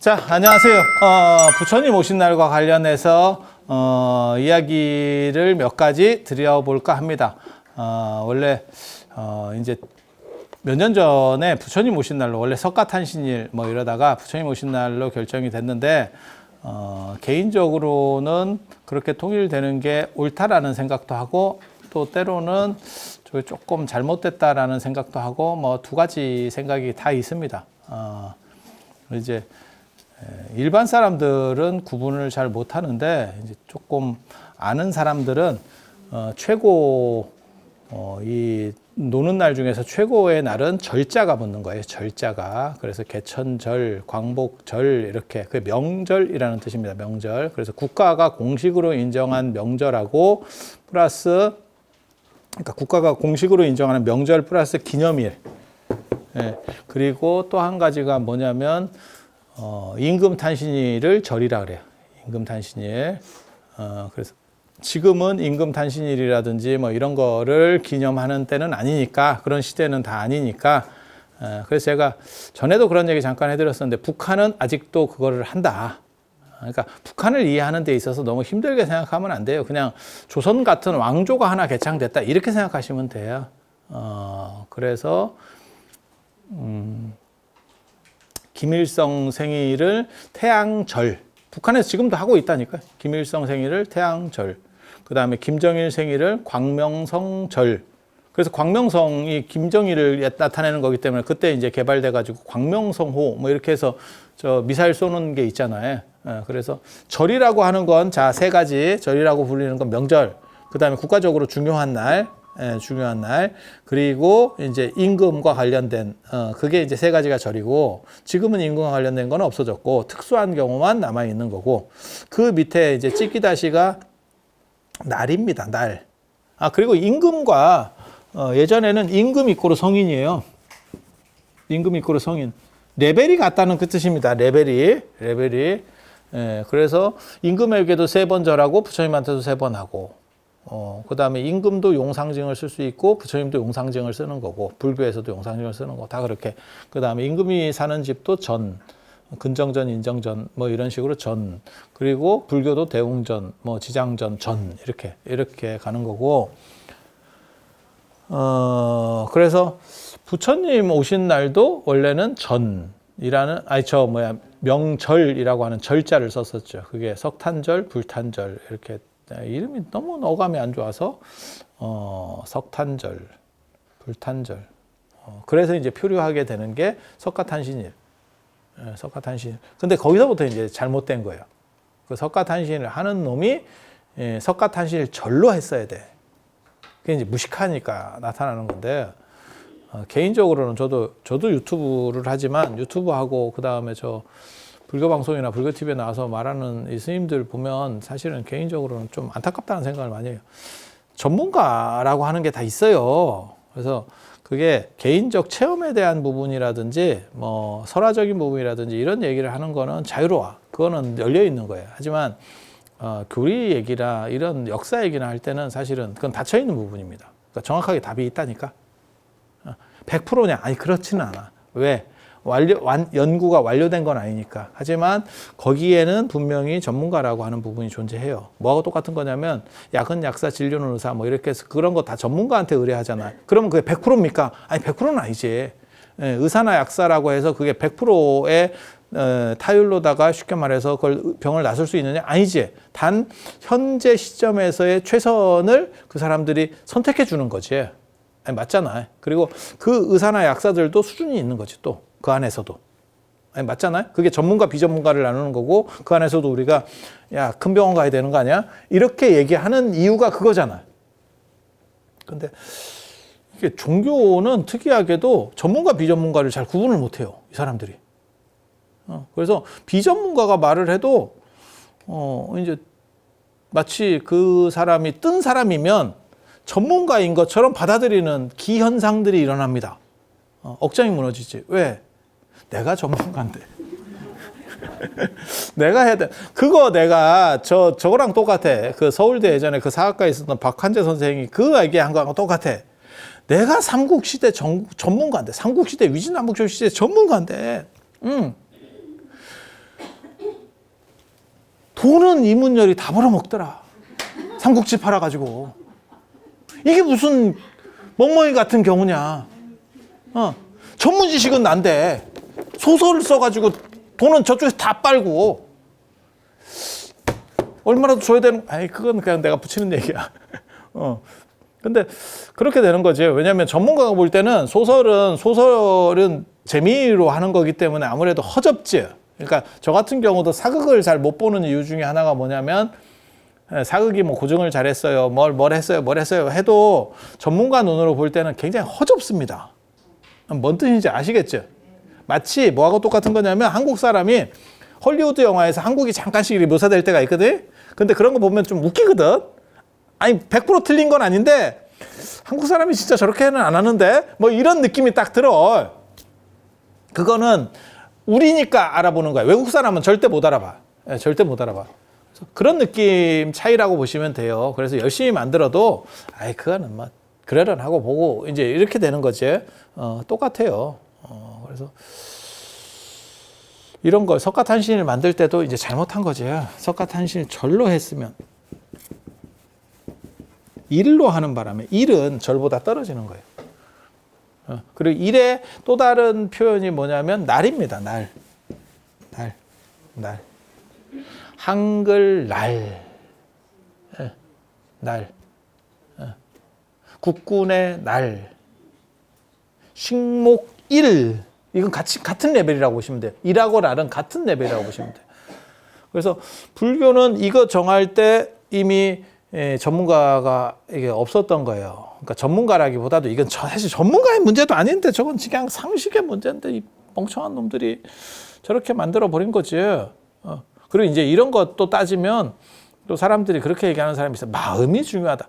자, 안녕하세요. 부처님 오신 날과 관련해서 이야기를 몇 가지 드려볼까 합니다. 원래 이제 몇 년 전에 부처님 오신 날로 원래 석가탄신일 뭐 이러다가 부처님 오신 날로 결정이 됐는데 개인적으로는 그렇게 통일되는 게 옳다라는 생각도 하고 또 때로는 조금 잘못됐다라는 생각도 하고 뭐 두 가지 생각이 다 있습니다. 이제 일반 사람들은 구분을 잘 못하는데 이제 조금 아는 사람들은 최고 이 노는 날 중에서 최고의 날은 절자가 붙는 거예요. 절자가. 그래서 개천절, 광복절 이렇게 그 명절이라는 뜻입니다. 명절. 그래서 국가가 공식으로 인정한 명절하고 플러스 그러니까 국가가 공식으로 인정하는 명절 플러스 기념일. 예. 그리고 또 한 가지가 뭐냐면 임금탄신일을 절이라 그래요. 임금탄신일. 그래서 지금은 임금탄신일이라든지 뭐 이런 거를 기념하는 때는 아니니까 그런 시대는 다 아니니까 그래서 제가 전에도 그런 얘기 잠깐 해드렸었는데 북한은 아직도 그거를 한다. 그러니까 북한을 이해하는 데 있어서 너무 힘들게 생각하면 안 돼요. 그냥 조선 같은 왕조가 하나 개창됐다 이렇게 생각하시면 돼요. 그래서 김일성 생일을 태양절, 북한에서 지금도 하고 있다니까요. 김일성 생일을 태양절, 그 다음에 김정일 생일을 광명성절. 그래서 광명성이 김정일을 나타내는 거기 때문에 그때 이제 개발돼가지고 광명성호 뭐 이렇게 해서 저 미사일 쏘는 게 있잖아요. 그래서 절이라고 하는 건 자, 세 가지 절이라고 불리는 건 명절, 그 다음에 국가적으로 중요한 날, 중요한 날, 그리고 이제 임금과 관련된 그게 이제 세 가지가 절이고 지금은 임금과 관련된 건 없어졌고 특수한 경우만 남아 있는 거고 그 밑에 이제 찍기다시가 날입니다. 날. 그리고 임금과 예전에는 임금 이꼬르 성인이에요. 임금 이꼬르 성인. 레벨이 같다는 그 뜻입니다. 레벨이. 그래서 임금에게도 3번 절하고 부처님한테도 3번 하고 그 다음에 임금도 용상징을 쓸 수 있고 부처님도 용상징을 쓰는 거고 불교에서도 용상징을 쓰는 거 다 그렇게. 그 다음에 임금이 사는 집도 전, 근정전, 인정전 뭐 이런 식으로 전, 그리고 불교도 대웅전, 뭐 지장전, 전 이렇게 가는 거고. 그래서 부처님 오신 날도 원래는 전이라는 명절이라고 하는 절자를 썼었죠. 그게 석탄절, 불탄절 이렇게. 이름이 너무 어감이 안 좋아서 석탄절, 불탄절. 그래서 이제 표류하게 되는 게 석가탄신일. 석가탄신일. 근데 거기서부터 이제 잘못된 거예요. 그 석가탄신일을 하는 놈이 석가탄신일 절로 했어야 돼. 그게 이제 무식하니까 나타나는 건데 개인적으로는 저도 유튜브를 하지만 유튜브하고 그 다음에 저 불교 방송이나 불교 TV에 나와서 말하는 이 스님들 보면 사실은 개인적으로는 좀 안타깝다는 생각을 많이 해요. 전문가라고 하는 게 다 있어요. 그래서 그게 개인적 체험에 대한 부분이라든지 뭐 설화적인 부분이라든지 이런 얘기를 하는 거는 자유로워. 그거는 열려 있는 거예요. 하지만 교리 얘기나 이런 역사 얘기나 할 때는 사실은 그건 닫혀 있는 부분입니다. 그러니까 정확하게 답이 있다니까. 100%냐? 아니 그렇지는 않아. 왜? 연구가 완료된 건 아니니까. 하지만 거기에는 분명히 전문가라고 하는 부분이 존재해요. 뭐하고 똑같은 거냐면 약은 약사, 진료는 의사 뭐 이렇게 해서 그런 거 다 전문가한테 의뢰하잖아요. 그러면 그게 100%입니까? 아니 100%는 아니지. 의사나 약사라고 해서 그게 100%의 타율로다가 쉽게 말해서 그걸 병을 낫을 수 있느냐? 아니지. 단 현재 시점에서의 최선을 그 사람들이 선택해 주는 거지. 아니, 맞잖아요. 그리고 그 의사나 약사들도 수준이 있는 거지 또. 그 안에서도. 아니, 맞잖아요? 그게 전문가, 비전문가를 나누는 거고, 그 안에서도 우리가, 야, 큰 병원 가야 되는 거 아니야? 이렇게 얘기하는 이유가 그거잖아요. 근데, 이게 종교는 특이하게도 전문가, 비전문가를 잘 구분을 못 해요. 이 사람들이. 그래서 비전문가가 말을 해도, 이제, 마치 그 사람이 뜬 사람이면 전문가인 것처럼 받아들이는 기현상들이 일어납니다. 억장이 무너지지. 왜? 내가 전문가인데. 내가 해야 돼. 그거 내가 저거랑 똑같아. 그 서울대 예전에 그 사학과에 있었던 박한재 선생이 그 얘기한 거랑 똑같아. 내가 삼국시대 전문가인데. 삼국시대, 위진남북조 시대 전문가인데. 돈은 이문열이 다 벌어먹더라. 삼국지 팔아가지고. 이게 무슨 멍멍이 같은 경우냐. 전문 지식은 난데 소설을 써가지고 돈은 저쪽에서 다 빨고 얼마라도 줘야 되는, 아니 그건 그냥 내가 붙이는 얘기야. 근데 그렇게 되는 거지. 왜냐하면 전문가가 볼 때는 소설은 재미로 하는 거기 때문에 아무래도 허접지. 그러니까 저 같은 경우도 사극을 잘 못 보는 이유 중에 하나가 뭐냐면, 사극이 뭐 고증을 잘했어요, 뭘 했어요 해도 전문가 눈으로 볼 때는 굉장히 허접습니다. 뭔 뜻인지 아시겠죠? 마치 뭐하고 똑같은 거냐면, 한국 사람이 헐리우드 영화에서 한국이 잠깐씩 묘사될 때가 있거든. 근데 그런 거 보면 좀 웃기거든. 아니 100% 틀린 건 아닌데 한국 사람이 진짜 저렇게는 안 하는데 뭐 이런 느낌이 딱 들어. 그거는 우리니까 알아보는 거야. 외국 사람은 절대 못 알아봐. 절대 못 알아봐. 그런 느낌 차이라고 보시면 돼요. 그래서 열심히 만들어도 아이 그거는 뭐 그러려하고 보고 이제 이렇게 되는 거지. 똑같아요. 그래서 이런 걸 석가탄신을 만들 때도 이제 잘못한 거지. 석가탄신을 절로 했으면, 일로 하는 바람에 일은 절보다 떨어지는 거예요. 그리고 일의 또 다른 표현이 뭐냐면 날입니다. 날. 한글 날. 날. 국군의 날. 식목 일. 이건 같은 레벨이라고 보시면 돼요. 일하고 날은 같은 레벨이라고 보시면 돼요. 그래서 불교는 이거 정할 때 이미 전문가가 이게 없었던 거예요. 그러니까 전문가라기보다도 이건 사실 전문가의 문제도 아닌데 저건 그냥 상식의 문제인데 이 멍청한 놈들이 저렇게 만들어 버린 거지. 그리고 이제 이런 것도 따지면 또 사람들이 그렇게 얘기하는 사람이 있어요. 마음이 중요하다.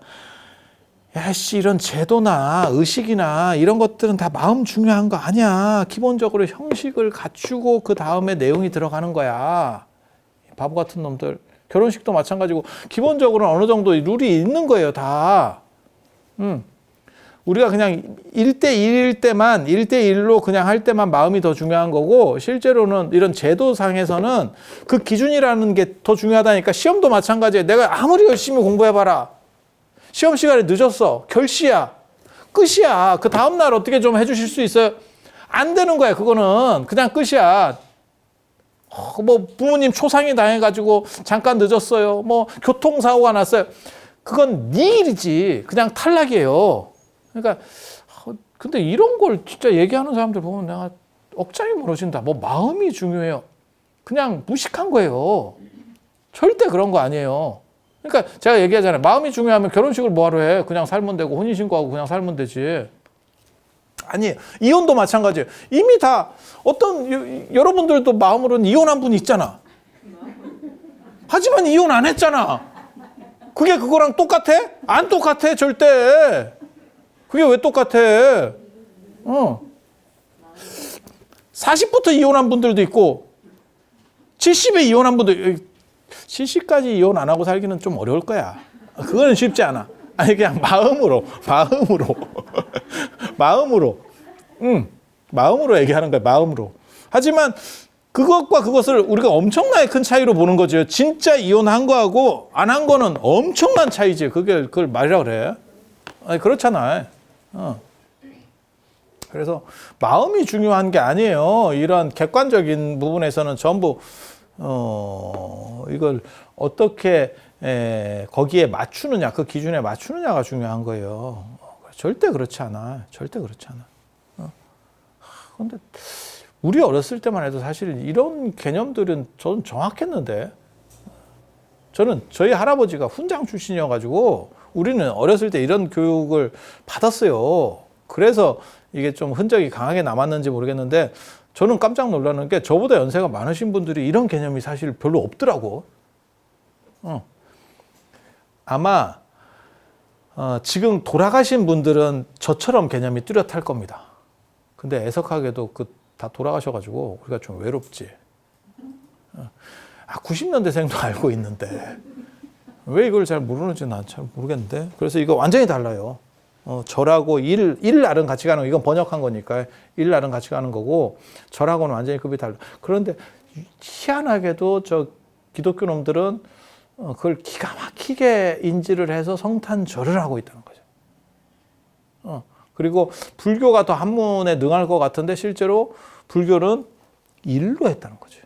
야씨, 이런 제도나 의식이나 이런 것들은 다 마음 중요한 거 아니야. 기본적으로 형식을 갖추고 그 다음에 내용이 들어가는 거야. 바보 같은 놈들. 결혼식도 마찬가지고 기본적으로 어느 정도 룰이 있는 거예요, 다. 우리가 그냥 1대1일 때만 1대1로 그냥 할 때만 마음이 더 중요한 거고, 실제로는 이런 제도상에서는 그 기준이라는 게 더 중요하다니까. 시험도 마찬가지예요. 내가 아무리 열심히 공부해봐라. 시험 시간에 늦었어. 결시야. 끝이야. 그 다음날 어떻게 좀 해주실 수 있어요? 안 되는 거야. 그거는 그냥 끝이야. 뭐 부모님 초상이 당해가지고 잠깐 늦었어요. 뭐 교통사고가 났어요. 그건 네 일이지. 그냥 탈락이에요. 그러니까 근데 이런 걸 진짜 얘기하는 사람들 보면 내가 억장이 무너진다. 뭐 마음이 중요해요. 그냥 무식한 거예요. 절대 그런 거 아니에요. 그러니까 제가 얘기하잖아요. 마음이 중요하면 결혼식을 뭐하러 해? 그냥 살면 되고 혼인신고하고 그냥 살면 되지. 아니, 이혼도 마찬가지예요. 이미 다 여러분들도 마음으로는 이혼한 분이 있잖아. 하지만 이혼 안 했잖아. 그게 그거랑 똑같아? 안 똑같아, 절대. 그게 왜 똑같아? 40부터 이혼한 분들도 있고 70에 이혼한 분들, 70까지 이혼 안 하고 살기는 좀 어려울 거야. 그거는 쉽지 않아. 아니 그냥 마음으로 마음으로 얘기하는 거야. 마음으로. 하지만 그것과 그것을 우리가 엄청나게 큰 차이로 보는 거죠. 진짜 이혼한 거하고 안 한 거는 엄청난 차이지. 그걸 말이라 그래. 아니 그렇잖아. 그래서 마음이 중요한 게 아니에요. 이런 객관적인 부분에서는 전부 이걸 어떻게 거기에 맞추느냐, 그 기준에 맞추느냐가 중요한 거예요. 절대 그렇지 않아. 절대 그렇지 않아. 그런데 우리 어렸을 때만 해도 사실 이런 개념들은 저는 정확했는데, 저는 저희 할아버지가 훈장 출신이어가지고 우리는 어렸을 때 이런 교육을 받았어요. 그래서 이게 좀 흔적이 강하게 남았는지 모르겠는데, 저는 깜짝 놀라는 게 저보다 연세가 많으신 분들이 이런 개념이 사실 별로 없더라고. 아마 지금 돌아가신 분들은 저처럼 개념이 뚜렷할 겁니다. 근데 애석하게도 다 돌아가셔가지고 우리가 좀 외롭지. 90년대생도 알고 있는데 왜 이걸 잘 모르는지 난 잘 모르겠는데. 그래서 이거 완전히 달라요. 절하고 일 날은 같이 가는 거, 이건 번역한 거니까 일 날은 같이 가는 거고 절하고는 완전히 급이 달라. 그런데 희한하게도 기독교 놈들은 그걸 기가 막히게 인지를 해서 성탄절을 하고 있다는 거죠. 그리고 불교가 더 한문에 능할 것 같은데 실제로 불교는 일로 했다는 거죠.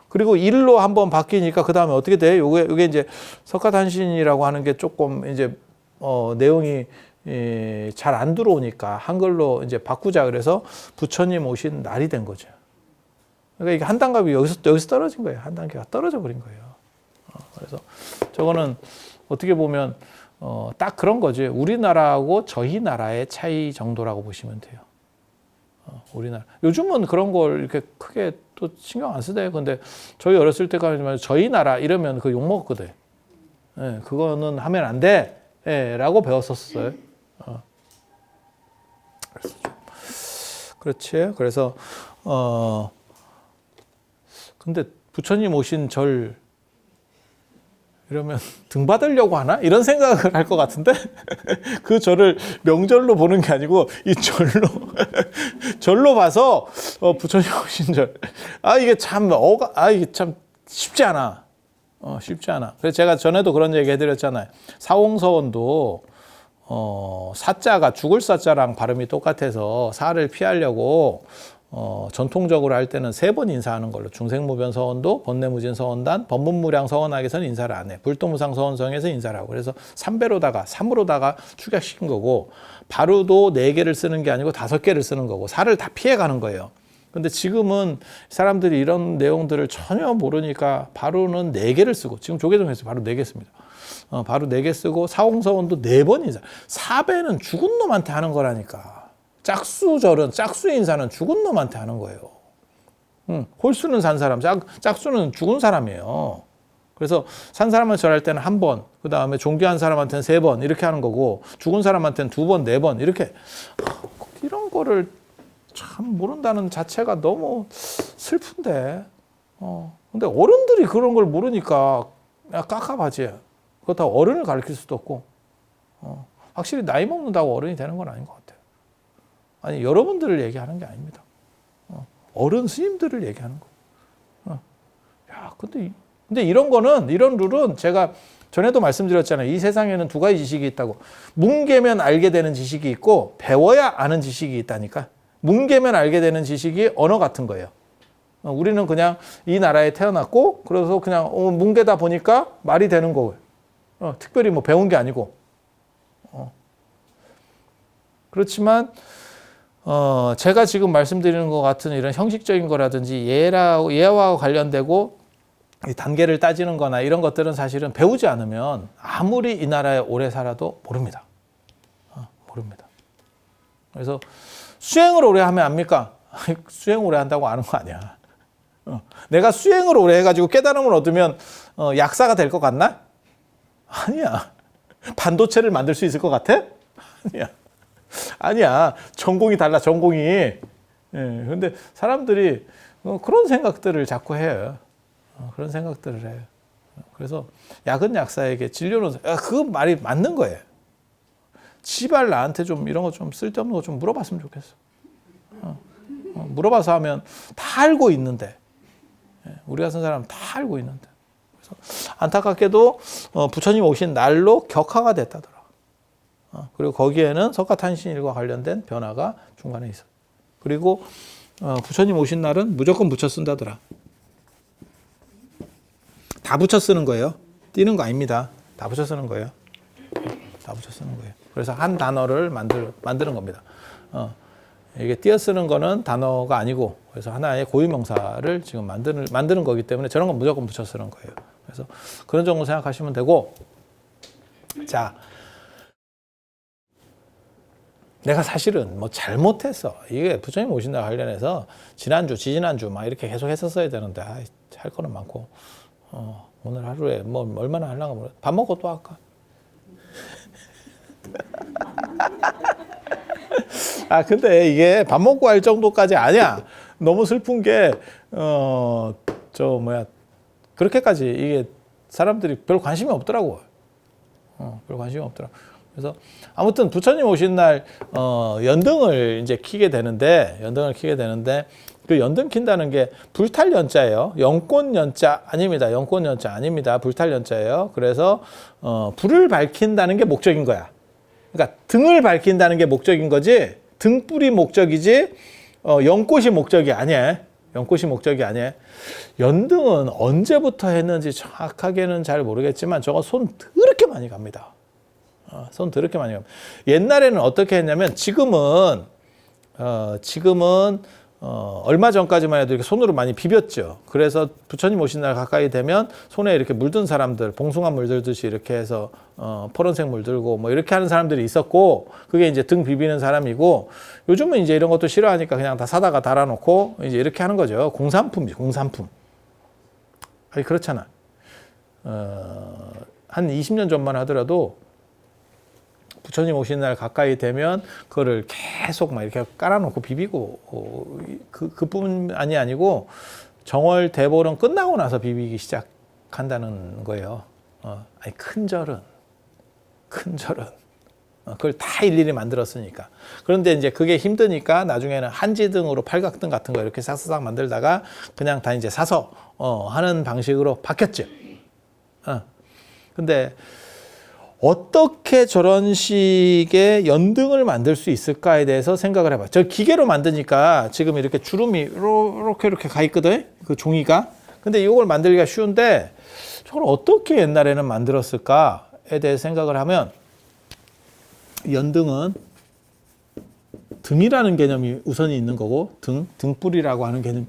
그리고 일로 한번 바뀌니까 그 다음에 어떻게 돼? 요게 이제 석가탄신이라고 하는 게 조금 이제 내용이 잘 안 들어오니까 한글로 이제 바꾸자 그래서 부처님 오신 날이 된 거죠. 그러니까 이게 한 단계가 여기서 떨어진 거예요. 한 단계가 떨어져 버린 거예요. 그래서 저거는 어떻게 보면 딱 그런 거지. 우리나라하고 저희 나라의 차이 정도라고 보시면 돼요. 우리나라. 요즘은 그런 걸 이렇게 크게 또 신경 안 쓰대요. 근데 저희 어렸을 때까지만 저희 나라 이러면 그 욕 먹었거든. 예, 그거는 하면 안 돼. 예, 라고 배웠었어요. 그렇지. 그래서, 근데 부처님 오신 절, 이러면 등 받으려고 하나? 이런 생각을 할 것 같은데? 그 절을 명절로 보는 게 아니고, 이 절로 봐서, 부처님 오신 절. 이게 참, 이게 참 쉽지 않아. 쉽지 않아. 그래서 제가 전에도 그런 얘기 해드렸잖아요. 사홍서원도, 사자가 죽을 사자랑 발음이 똑같아서 사를 피하려고 전통적으로 할 때는 3번 인사하는 걸로 중생무변 서원도 번뇌무진 서원단 법문무량 서원학에서는 인사를 안 해. 불도무상 서원성에서 인사를 하고 그래서 3으로다가 축약시킨 거고 바루도 4개를 쓰는 게 아니고 5개를 쓰는 거고 사를 다 피해가는 거예요. 근데 지금은 사람들이 이런 내용들을 전혀 모르니까 바루는 4개를 쓰고 지금 조계종에서 바로 4개 씁니다. 바로 4개 쓰고 사홍서원도 4번 인사. 사배는 죽은 놈한테 하는 거라니까. 짝수절은 짝수 인사는 죽은 놈한테 하는 거예요. 홀수는 산 사람, 짝수는 죽은 사람이에요. 그래서 산 사람을 절할 때는 1번, 그 다음에 존귀한 사람한테는 3번 이렇게 하는 거고 죽은 사람한테는 2번, 4번 이렇게 이런 거를 참 모른다는 자체가 너무 슬픈데. 근데 어른들이 그런 걸 모르니까 깝깝하지. 그렇다고 어른을 가르칠 수도 없고. 확실히 나이 먹는다고 어른이 되는 건 아닌 것 같아요. 아니 여러분들을 얘기하는 게 아닙니다. 어른 스님들을 얘기하는 거. 야, 근데 이런 거는 이런 룰은 제가 전에도 말씀드렸잖아요. 이 세상에는 2가지 지식이 있다고. 뭉개면 알게 되는 지식이 있고 배워야 아는 지식이 있다니까. 뭉개면 알게 되는 지식이 언어 같은 거예요. 우리는 그냥 이 나라에 태어났고 그래서 그냥 뭉개다 보니까 말이 되는 거고요. 특별히 뭐 배운 게 아니고. 그렇지만 제가 지금 말씀드리는 것 같은 이런 형식적인 거라든지 예와 관련되고 이 단계를 따지는 거나 이런 것들은 사실은 배우지 않으면 아무리 이 나라에 오래 살아도 모릅니다. 모릅니다. 그래서 수행을 오래 하면 압니까? 수행 오래 한다고 아는 거 아니야. 내가 수행을 오래 해가지고 깨달음을 얻으면 약사가 될 것 같나? 아니야. 반도체를 만들 수 있을 것 같아? 아니야. 아니야. 전공이 달라, 전공이. 근데 사람들이 그런 생각들을 자꾸 해요. 그런 생각들을 해요. 그래서 약은 약사에게 진료는, 그 말이 맞는 거예요. 지발 나한테 좀 이런 거 좀 쓸데없는 거 좀 물어봤으면 좋겠어. 물어봐서 하면 다 알고 있는데. 우리 같은 사람은 다 알고 있는데. 그래서 안타깝게도 부처님 오신 날로 격화가 됐다더라. 그리고 거기에는 석가탄신일과 관련된 변화가 중간에 있어. 그리고 부처님 오신 날은 무조건 붙여 쓴다더라. 다 붙여 쓰는 거예요. 띄는 거 아닙니다. 다 붙여 쓰는 거예요. 다 붙여 쓰는 거예요. 그래서 한 단어를 만드는 겁니다. 이게 띄어 쓰는 거는 단어가 아니고 그래서 하나의 고유명사를 지금 만드는 거기 때문에 저런 건 무조건 붙여 쓰는 거예요. 그래서 그런 정도 생각하시면 되고, 자, 내가 사실은 뭐 잘못했어. 이게 부처님 오신다 관련해서 지난주, 지지난주 막 이렇게 계속 했었어야 되는데 할 거는 많고 오늘 하루에 뭐 얼마나 하려고 모르. 밥 먹고 또 할까? 근데 이게 밥 먹고 할 정도까지 아니야. 너무 슬픈 게 그렇게까지 이게 사람들이 별 관심이 없더라고. 별 관심이 없더라. 그래서 아무튼 부처님 오신 날 연등을 이제 키게 되는데 그 연등 킨다는 게 불탈 연자예요. 영권 연자 아닙니다. 영권 연자 아닙니다. 불탈 연자예요. 그래서 불을 밝힌다는 게 목적인 거야. 그러니까 등을 밝힌다는 게 목적인 거지. 등불이 목적이지 연꽃이 목적이 아니야. 연꽃이 목적이 아니야. 연등은 언제부터 했는지 정확하게는 잘 모르겠지만 저거 손 더럽게 많이 갑니다. 손 더럽게 많이 갑니다. 옛날에는 어떻게 했냐면 지금은 얼마 전까지만 해도 이렇게 손으로 많이 비볐죠. 그래서 부처님 오신 날 가까이 되면 손에 이렇게 물든 사람들, 봉숭아 물 들듯이 이렇게 해서 포런색 물 들고 뭐 이렇게 하는 사람들이 있었고, 그게 이제 등 비비는 사람이고, 요즘은 이제 이런 것도 싫어하니까 그냥 다 사다가 달아놓고 이제 이렇게 하는 거죠. 공산품이죠, 공산품. 아니 그렇잖아. 한 20년 전만 하더라도 부처님 오신 날 가까이 되면 그거를 계속 막 이렇게 깔아놓고 비비고 그뿐만이 아니고 정월 대보름 끝나고 나서 비비기 시작한다는 거예요. 아니 큰 절은 그걸 다 일일이 만들었으니까. 그런데 이제 그게 힘드니까 나중에는 한지등으로 팔각등 같은 거 이렇게 싹싹 만들다가 그냥 다 이제 사서 하는 방식으로 바뀌었죠. 근데 어떻게 저런 식의 연등을 만들 수 있을까에 대해서 생각을 해봐. 저 기계로 만드니까 지금 이렇게 주름이 이렇게 가 있거든, 그 종이가. 근데 이걸 만들기가 쉬운데 저걸 어떻게 옛날에는 만들었을까에 대해 생각을 하면, 연등은 등이라는 개념이 우선이 있는 거고, 등불이라고 하는 개념,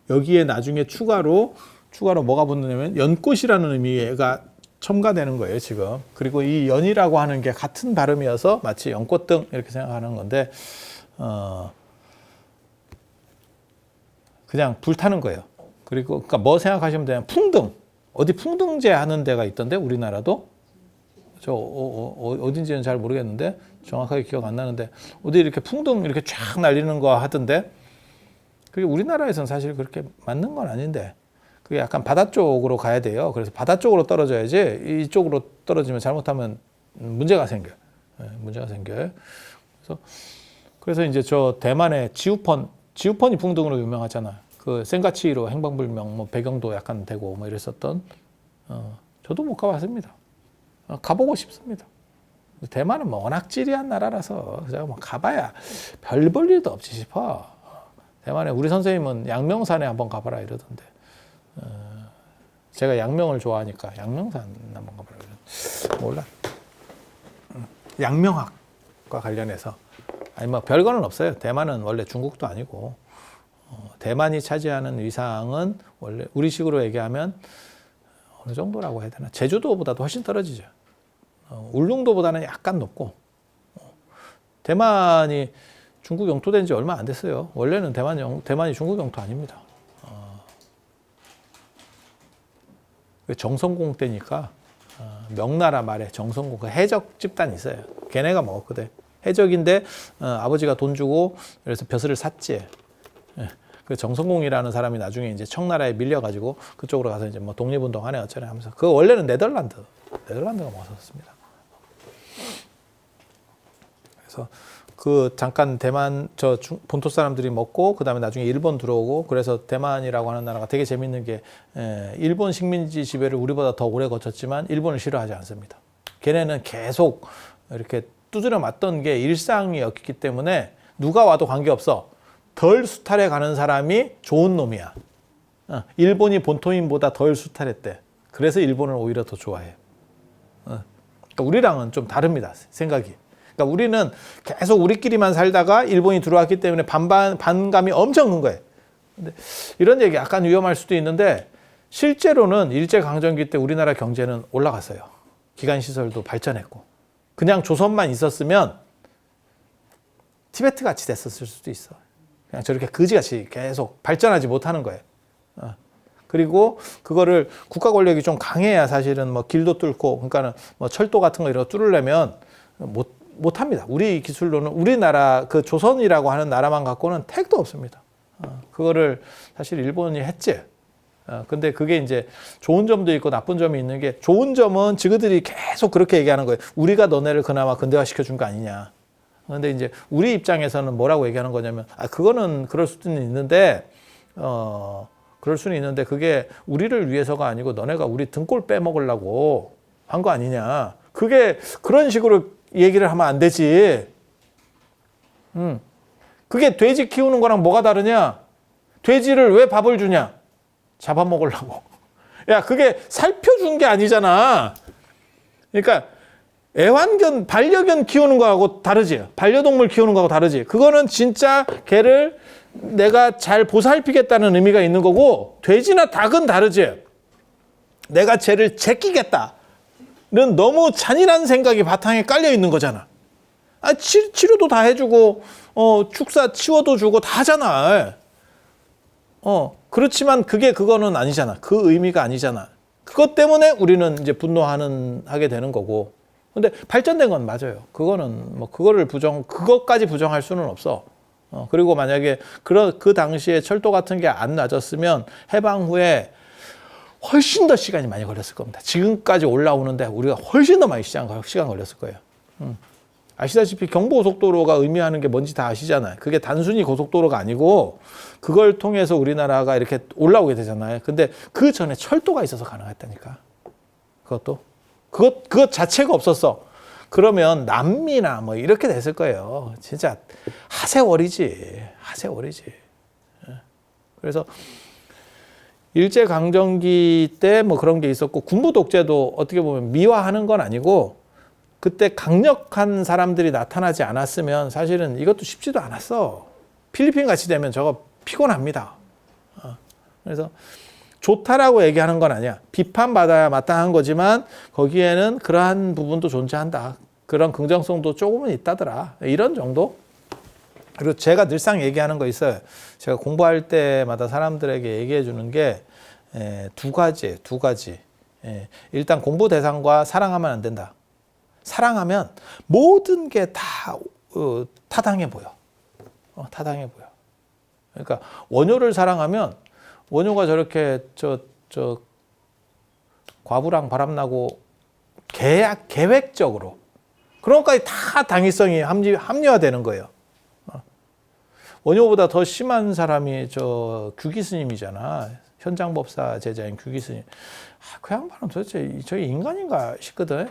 여기에 나중에 추가로 뭐가 붙느냐면 연꽃이라는 의미가 첨가되는 거예요, 지금. 그리고 이 연이라고 하는 게 같은 발음이어서 마치 연꽃등 이렇게 생각하는 건데, 그냥 불타는 거예요. 그리고 그러니까 뭐 생각하시면 되냐면 풍등. 어디 풍등제 하는 데가 있던데, 우리나라도. 저 어딘지는 잘 모르겠는데 정확하게 기억 안 나는데 어디 이렇게 풍등 이렇게 쫙 날리는 거 하던데, 그게 우리나라에서는 사실 그렇게 맞는 건 아닌데 그게 약간 바다 쪽으로 가야 돼요. 그래서 바다 쪽으로 떨어져야지 이쪽으로 떨어지면 잘못하면 문제가 생겨요. 문제가 생겨요. 그래서 이제 저 대만의 지우펀이 풍등으로 유명하잖아요. 그 센가치로 행방불명, 뭐 배경도 약간 되고 뭐 이랬었던. 저도 못 가봤습니다. 가보고 싶습니다. 대만은 뭐 워낙 찌리한 나라라서 제가 뭐 가봐야 별 볼 일도 없지 싶어. 대만에 우리 선생님은 양명산에 한번 가봐라 이러던데. 제가 양명을 좋아하니까 양명산 한번 가봐라 이러던데. 몰라. 양명학과 관련해서 아니 뭐 별거는 없어요. 대만은 원래 중국도 아니고 대만이 차지하는 위상은 원래 우리식으로 얘기하면 어느 정도라고 해야 되나? 제주도보다도 훨씬 떨어지죠. 울릉도보다는 약간 높고, 대만이 중국 영토된 지 얼마 안 됐어요. 원래는 대만이 중국 영토 아닙니다. 정성공 때니까 명나라 말에 정성공, 그 해적 집단이 있어요. 걔네가 먹었거든. 해적인데 아버지가 돈 주고 그래서 벼슬을 샀지. 그 정성공이라는 사람이 나중에 이제 청나라에 밀려가지고 그쪽으로 가서 이제 뭐 독립운동하네 어쩌네 하면서, 그 원래는 네덜란드가 먹었었습니다. 그래서 그 잠깐 대만 본토 사람들이 먹고 그 다음에 나중에 일본 들어오고, 그래서 대만이라고 하는 나라가 되게 재밌는 게 일본 식민지 지배를 우리보다 더 오래 거쳤지만 일본을 싫어하지 않습니다. 걔네는 계속 이렇게 두드려 맞던 게 일상이었기 때문에 누가 와도 관계없어. 덜 수탈해 가는 사람이 좋은 놈이야. 일본이 본토인보다 덜 수탈했대. 그래서 일본을 오히려 더 좋아해요. 그러니까 우리랑은 좀 다릅니다, 생각이. 그러니까 우리는 계속 우리끼리만 살다가 일본이 들어왔기 때문에 반감이 엄청 큰 거예요. 근데 이런 얘기 약간 위험할 수도 있는데, 실제로는 일제강점기 때 우리나라 경제는 올라갔어요. 기관시설도 발전했고. 그냥 조선만 있었으면 티베트 같이 됐었을 수도 있어. 그냥 저렇게 거지같이 계속 발전하지 못하는 거예요. 그리고 그거를 국가 권력이 좀 강해야 사실은 뭐 길도 뚫고, 그러니까는 뭐 철도 같은 거 이런 거 뚫으려면 못합니다. 우리 기술로는 우리나라 그 조선이라고 하는 나라만 갖고는 택도 없습니다. 그거를 사실 일본이 했지. 근데 그게 이제 좋은 점도 있고 나쁜 점이 있는 게, 좋은 점은 지그들이 계속 그렇게 얘기하는 거예요. 우리가 너네를 그나마 근대화 시켜준 거 아니냐. 근데 이제 우리 입장에서는 뭐라고 얘기하는 거냐면, 그거는 그럴 수는 있는데, 그럴 수는 있는데 그게 우리를 위해서가 아니고 너네가 우리 등골 빼먹으려고 한 거 아니냐. 그게 그런 식으로 얘기를 하면 안 되지. 그게 돼지 키우는 거랑 뭐가 다르냐? 돼지를 왜 밥을 주냐? 잡아먹으려고. 야, 그게 살펴준 게 아니잖아. 그러니까 애완견, 반려견 키우는 거하고 다르지. 반려동물 키우는 거하고 다르지. 그거는 진짜 걔를 내가 잘 보살피겠다는 의미가 있는 거고, 돼지나 닭은 다르지. 내가 쟤를 제끼겠다는 너무 잔인한 생각이 바탕에 깔려 있는 거잖아. 치료도 다 해주고, 축사 치워도 주고 다 하잖아. 그렇지만 그거는 아니잖아. 그 의미가 아니잖아. 그것 때문에 우리는 이제 하게 되는 거고. 근데 발전된 건 맞아요. 그거는 뭐 그것까지 부정할 수는 없어. 그리고 만약에 그 당시에 철도 같은 게 안 낮았으면 해방 후에 훨씬 더 시간이 많이 걸렸을 겁니다. 지금까지 올라오는데 우리가 훨씬 더 많이 시간 걸렸을 거예요. 아시다시피 경부고속도로가 의미하는 게 뭔지 다 아시잖아요. 그게 단순히 고속도로가 아니고 그걸 통해서 우리나라가 이렇게 올라오게 되잖아요. 근데 그 전에 철도가 있어서 가능했다니까. 그것 자체가 없었어. 그러면 남미나 뭐 이렇게 됐을 거예요. 진짜 하세월이지. 그래서 일제강점기 때 뭐 그런 게 있었고, 군부 독재도 어떻게 보면 미화하는 건 아니고, 그때 강력한 사람들이 나타나지 않았으면 사실은 이것도 쉽지도 않았어. 필리핀 같이 되면 저거 피곤합니다. 그래서 좋다라고 얘기하는 건 아니야. 비판받아야 마땅한 거지만 거기에는 그러한 부분도 존재한다. 그런 긍정성도 조금은 있다더라. 이런 정도? 그리고 제가 늘상 얘기하는 거 있어요. 제가 공부할 때마다 사람들에게 얘기해 주는 게 두 가지. 일단 공부 대상과 사랑하면 안 된다. 사랑하면 모든 게 다 타당해 보여. 그러니까 원효를 사랑하면 원효가 저렇게 과부랑 바람나고 계획적으로 그런 것까지 다 당위성이 합리화되는 거예요. 원효보다 더 심한 사람이 규기스님이잖아. 현장법사 제자인 규기스님. 그 양반은 도대체 저게 인간인가 싶거든.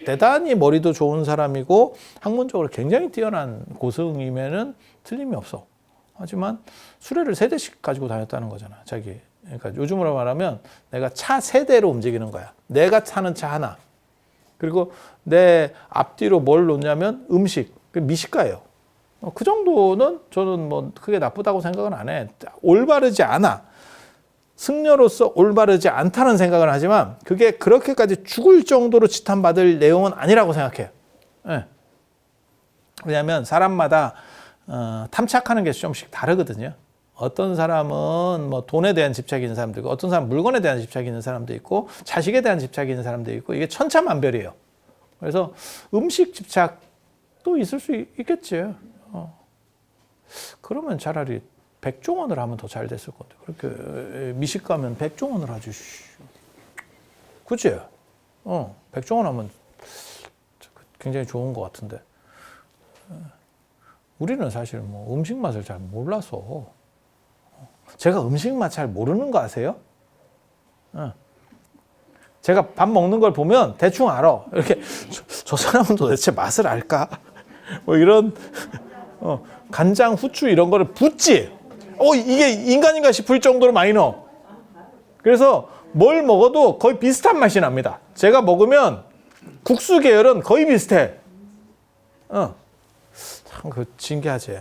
대단히 머리도 좋은 사람이고 학문적으로 굉장히 뛰어난 고승이면은 틀림이 없어. 하지만 수레를 3대씩 가지고 다녔다는 거잖아, 자기. 그러니까 요즘으로 말하면 내가 차 3대로 움직이는 거야. 내가 타는 차 하나. 그리고 내 앞뒤로 뭘 놓냐면 음식, 미식가예요. 그 정도는 저는 뭐 크게 나쁘다고 생각은 안 해. 올바르지 않아. 승려로서 올바르지 않다는 생각을 하지만 그게 그렇게까지 죽을 정도로 지탄받을 내용은 아니라고 생각해요. 네. 왜냐하면 사람마다 탐착하는 게 좀씩 다르거든요. 어떤 사람은 뭐 돈에 대한 집착이 있는 사람도 있고, 어떤 사람은 물건에 대한 집착이 있는 사람도 있고, 자식에 대한 집착이 있는 사람도 있고, 이게 천차만별이에요. 그래서 음식 집착도 있을 수 있겠지. 그러면 차라리 백종원을 하면 더 잘 됐을 건데, 그렇게 미식 가면 백종원을 하지. 그치? 백종원 하면 굉장히 좋은 것 같은데. 우리는 사실 뭐 음식 맛을 잘 몰라서. 제가 음식 맛 잘 모르는 거 아세요? 제가 밥 먹는 걸 보면 대충 알아. 이렇게 저 사람은 도대체 맛을 알까? 뭐 이런 간장, 후추 이런 거를 붓지. 이게 인간인가 싶을 정도로 많이 넣어. 그래서 뭘 먹어도 거의 비슷한 맛이 납니다. 제가 먹으면 국수 계열은 거의 비슷해. 참 신기하지.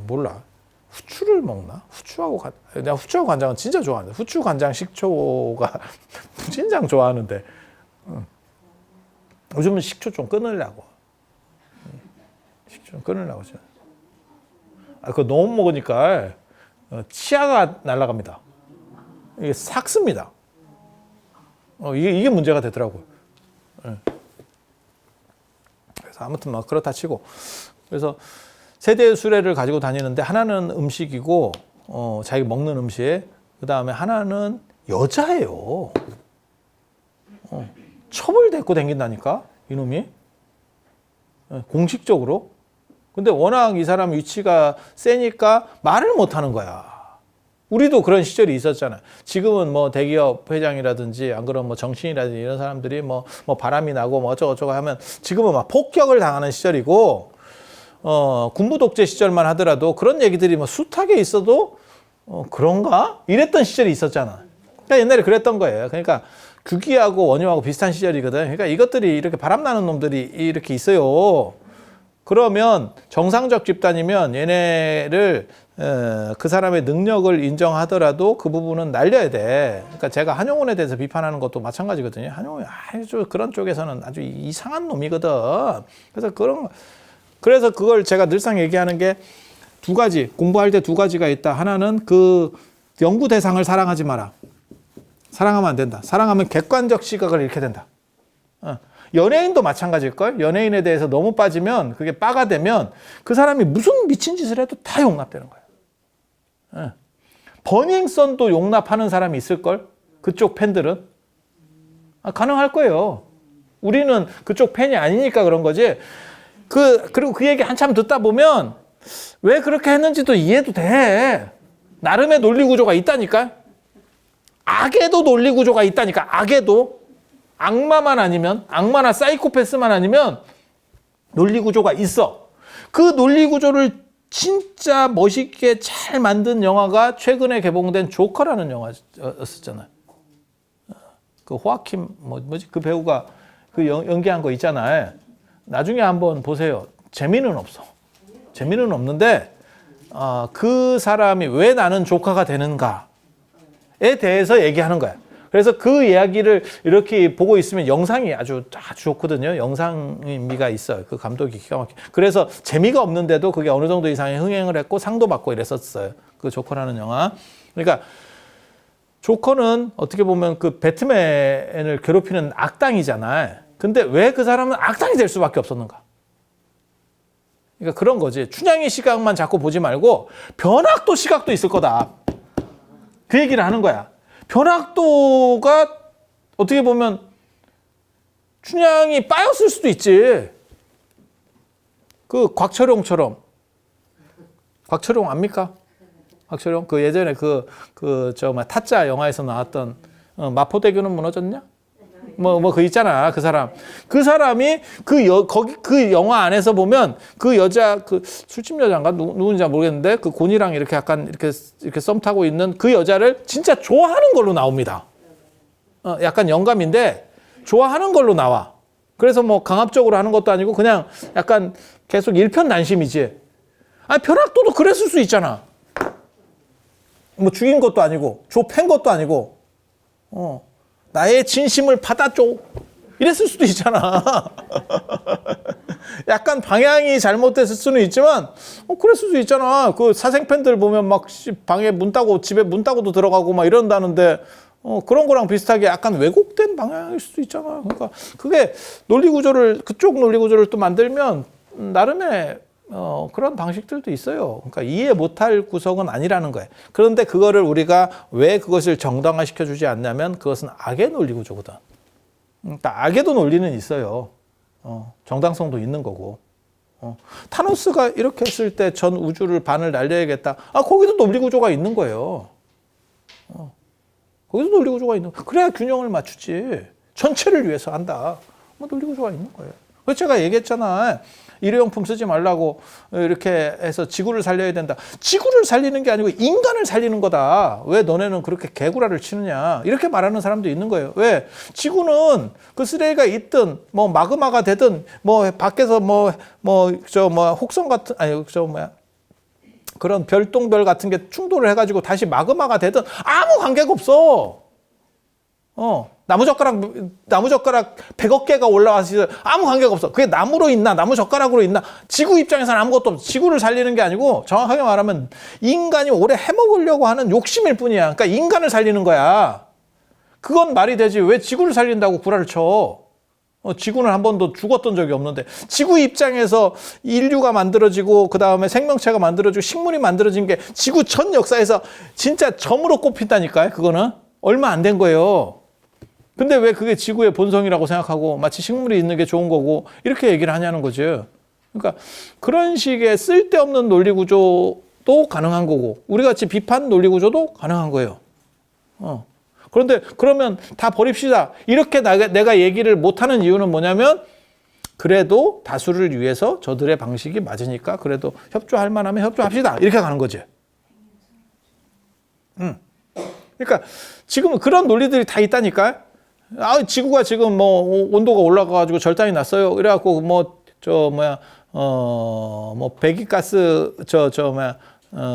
몰라. 후추를 먹나? 내가 후추하고 간장은 진짜 좋아하는데. 후추, 간장, 식초가 진짜 좋아하는데. 요즘은 식초 좀 끊으려고. 그거 너무 먹으니까 치아가 날아갑니다. 이게 삭습니다. 이게 문제가 되더라고요. 그래서 아무튼 막 그렇다 치고. 그래서 세 대의 수레를 가지고 다니는데 하나는 음식이고, 자기 먹는 음식. 그 다음에 하나는 여자예요. 처벌받고 다닌다니까 이놈이. 공식적으로. 근데 워낙 이 사람 위치가 세니까 말을 못하는 거야. 우리도 그런 시절이 있었잖아요. 지금은 뭐 대기업 회장이라든지 안 그러면 뭐 정치인이라든지 이런 사람들이 뭐 바람이 나고 뭐 어쩌고저쩌고 하면 지금은 막 폭격을 당하는 시절이고, 군부 독재 시절만 하더라도 그런 얘기들이 뭐 숱하게 있어도 그런가? 이랬던 시절이 있었잖아. 그러니까 옛날에 그랬던 거예요. 그러니까 규기하고 원효하고 비슷한 시절이거든. 그러니까 이것들이 이렇게 바람나는 놈들이 이렇게 있어요. 그러면 정상적 집단이면 얘네를 그 사람의 능력을 인정하더라도 그 부분은 날려야 돼. 그러니까 제가 한용운에 대해서 비판하는 것도 마찬가지거든요. 한용운이 아주 그런 쪽에서는 아주 이상한 놈이거든. 그래서 그걸 제가 늘상 얘기하는 게 두 가지, 공부할 때 두 가지가 있다. 하나는 그 연구 대상을 사랑하지 마라. 사랑하면 안 된다. 사랑하면 객관적 시각을 잃게 된다. 연예인도 마찬가지일걸? 연예인에 대해서 너무 빠지면, 그게 빠가 되면 그 사람이 무슨 미친 짓을 해도 다 용납되는 거야. 버닝썬도 용납하는 사람이 있을걸? 그쪽 팬들은? 가능할 거예요. 우리는 그쪽 팬이 아니니까 그런 거지. 그리고 그 얘기 한참 듣다 보면 왜 그렇게 했는지도 이해도 돼. 나름의 논리 구조가 있다니까. 악에도 논리 구조가 있다니까. 악에도. 악마만 아니면, 악마나 사이코패스만 아니면 논리 구조가 있어. 그 논리 구조를 진짜 멋있게 잘 만든 영화가 최근에 개봉된 조커라는 영화였었잖아요. 그 호아킴 뭐지 그 배우가 그 연기한 거 있잖아요. 나중에 한번 보세요. 재미는 없어. 재미는 없는데 그 사람이 왜 나는 조커가 되는가에 대해서 얘기하는 거야. 그래서 그 이야기를 이렇게 보고 있으면 영상이 아주 좋거든요. 영상미가 있어요. 그 감독이 기가 막혀. 그래서 재미가 없는데도 그게 어느 정도 이상의 흥행을 했고 상도 받고 이랬었어요. 그 조커라는 영화. 그러니까 조커는 어떻게 보면 그 배트맨을 괴롭히는 악당이잖아요. 근데 왜 그 사람은 악당이 될 수밖에 없었는가? 그러니까 그런 거지. 춘향의 시각만 자꾸 보지 말고 변학도 시각도 있을 거다. 그 얘기를 하는 거야. 변학도가 어떻게 보면 춘향이 빠였을 수도 있지. 그 곽철용처럼. 곽철용 압니까? 곽철용? 그 예전에 타짜 영화에서 나왔던 마포대교는 무너졌냐? 그 있잖아. 그 사람. 그 사람이 그 영화 안에서 보면 그 여자, 그 술집 여자인가? 누군지 모르겠는데 그 곤이랑 이렇게 약간 이렇게 썸 타고 있는 그 여자를 진짜 좋아하는 걸로 나옵니다. 약간 영감인데 좋아하는 걸로 나와. 그래서 뭐 강압적으로 하는 것도 아니고 그냥 약간 계속 일편단심이지. 변학도도 그랬을 수 있잖아. 뭐 죽인 것도 아니고, 팬 것도 아니고, 나의 진심을 받아줘. 이랬을 수도 있잖아. 약간 방향이 잘못됐을 수는 있지만, 그랬을 수도 있잖아. 그 사생팬들 보면 막 방에 문 따고, 집에 문 따고도 들어가고 막 이런다는데, 그런 거랑 비슷하게 약간 왜곡된 방향일 수도 있잖아. 그러니까 그게 그쪽 논리 구조를 또 만들면, 나름의 그런 방식들도 있어요. 그러니까 이해 못할 구석은 아니라는 거예요. 그런데 그거를 우리가 왜 그것을 정당화시켜 주지 않냐면 그것은 악의 논리 구조거든. 그러니까 악에도 논리는 있어요. 정당성도 있는 거고. 타노스가 이렇게 했을 때 전 우주를 반을 날려야겠다. 거기도 논리 구조가 있는 거예요. 거기도 논리 구조가 있는 거예요. 그래야 균형을 맞추지. 전체를 위해서 한다. 논리 구조가 있는 거예요. 그래서 제가 얘기했잖아. 일회용품 쓰지 말라고 이렇게 해서 지구를 살려야 된다. 지구를 살리는 게 아니고 인간을 살리는 거다. 왜 너네는 그렇게 개구라를 치느냐. 이렇게 말하는 사람도 있는 거예요. 왜? 지구는 그 쓰레기가 있든 뭐 마그마가 되든 뭐 밖에서 혹성 같은 그런 별똥별 같은 게 충돌을 해가지고 다시 마그마가 되든 아무 관계가 없어. 나무젓가락 100억 개가 올라와서 아무 관계가 없어. 그게 나무로 있나 나무젓가락으로 있나 지구 입장에서는 아무것도 없어. 지구를 살리는 게 아니고 정확하게 말하면 인간이 오래 해먹으려고 하는 욕심일 뿐이야. 그러니까 인간을 살리는 거야. 그건 말이 되지. 왜 지구를 살린다고 구라를 쳐? 지구는 한 번도 죽었던 적이 없는데 지구 입장에서 인류가 만들어지고 그 다음에 생명체가 만들어지고 식물이 만들어진 게 지구 전 역사에서 진짜 점으로 꼽힌다니까요. 그거는 얼마 안 된 거예요. 근데 왜 그게 지구의 본성이라고 생각하고 마치 식물이 있는 게 좋은 거고 이렇게 얘기를 하냐는 거죠. 그러니까 그런 식의 쓸데없는 논리 구조도 가능한 거고 우리 같이 비판 논리 구조도 가능한 거예요. 그런데 그러면 다 버립시다. 이렇게 내가 얘기를 못하는 이유는 뭐냐면 그래도 다수를 위해서 저들의 방식이 맞으니까 그래도 협조할 만하면 협조합시다. 이렇게 가는 거지. 그러니까 지금은 그런 논리들이 다 있다니까요. 지구가 지금 뭐 온도가 올라가가지고 절단이 났어요. 이래갖고 배기가스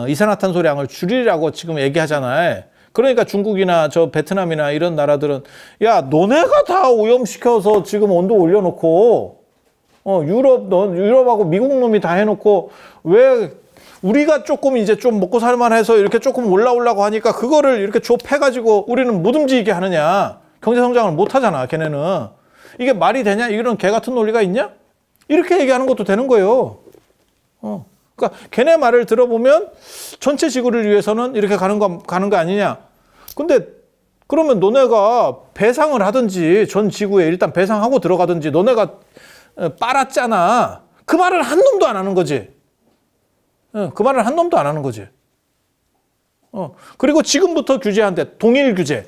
이산화탄소량을 줄이라고 지금 얘기하잖아요. 그러니까 중국이나 베트남이나 이런 나라들은 야 너네가 다 오염시켜서 지금 온도 올려놓고 유럽하고 미국 놈이 다 해놓고 왜 우리가 조금 이제 좀 먹고 살만해서 이렇게 조금 올라오려고 하니까 그거를 이렇게 좁혀가지고 우리는 못 움직이게 하느냐. 경제 성장을 못 하잖아 걔네는. 이게 말이 되냐? 이런 개 같은 논리가 있냐? 이렇게 얘기하는 것도 되는 거예요. 그러니까 걔네 말을 들어보면 전체 지구를 위해서는 이렇게 가는 거 아니냐. 근데 그러면 너네가 배상을 하든지 전 지구에 일단 배상하고 들어가든지 너네가 빨았잖아. 그 말을 한 놈도 안 하는 거지. 그 말을 한 놈도 안 하는 거지. 그리고 지금부터 규제한대. 동일 규제.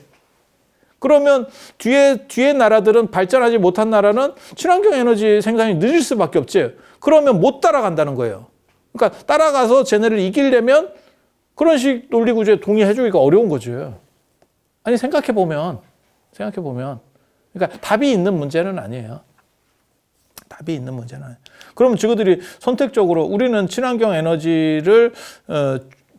그러면 뒤에 나라들은 발전하지 못한 나라는 친환경 에너지 생산이 늦을 수밖에 없지. 그러면 못 따라간다는 거예요. 그러니까 따라가서 쟤네를 이기려면 그런 식 논리 구조에 동의해주기가 어려운 거죠. 아니 생각해보면 그러니까 답이 있는 문제는 아니에요. 답이 있는 문제는 아니에요. 그럼 지구들이 선택적으로 우리는 친환경 에너지를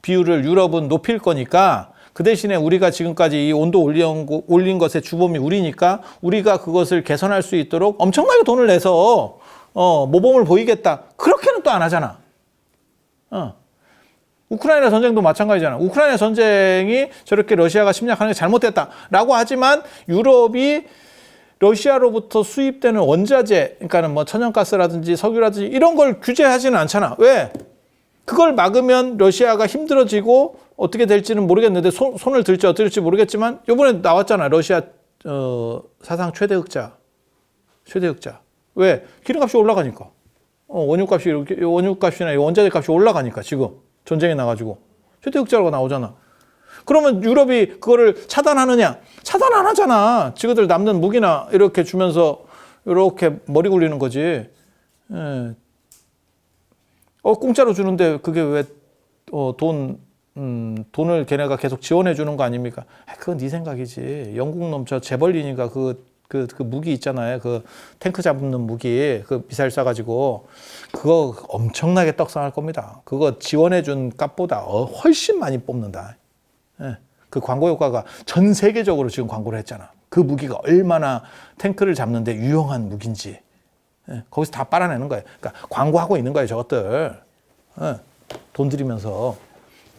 비율을 유럽은 높일 거니까 그 대신에 우리가 지금까지 이 온도 올린 것의 주범이 우리니까 우리가 그것을 개선할 수 있도록 엄청나게 돈을 내서 모범을 보이겠다. 그렇게는 또 안 하잖아. 우크라이나 전쟁도 마찬가지잖아. 우크라이나 전쟁이 저렇게 러시아가 침략하는 게 잘못됐다라고 하지만 유럽이 러시아로부터 수입되는 원자재, 그러니까는 뭐 천연가스라든지 석유라든지 이런 걸 규제하지는 않잖아. 왜? 그걸 막으면 러시아가 힘들어지고 어떻게 될지는 모르겠는데 손을 들지 어떻게 될지 모르겠지만 이번에 나왔잖아. 러시아 사상 최대 흑자. 왜? 기름값이 올라가니까. 원유값이나 원자재 값이 올라가니까 지금 전쟁이 나가지고 최대 흑자로 나오잖아. 그러면 유럽이 그거를 차단하느냐? 차단 안 하잖아. 지그들 남는 무기나 이렇게 주면서 이렇게 머리 굴리는 거지. 예. 공짜로 주는데 그게 왜 돈을 걔네가 계속 지원해 주는 거 아닙니까? 그건 네 생각이지. 영국 놈 저 재벌리니까 그 무기 있잖아요. 그 탱크 잡는 무기, 그 미사일 쏴가지고 그거 엄청나게 떡상할 겁니다. 그거 지원해 준 값보다 훨씬 많이 뽑는다. 예. 그 광고 효과가 전 세계적으로 지금 광고를 했잖아. 그 무기가 얼마나 탱크를 잡는데 유용한 무기인지. 예. 거기서 다 빨아내는 거예요. 그러니까 광고하고 있는 거예요, 저것들. 예. 돈 들이면서.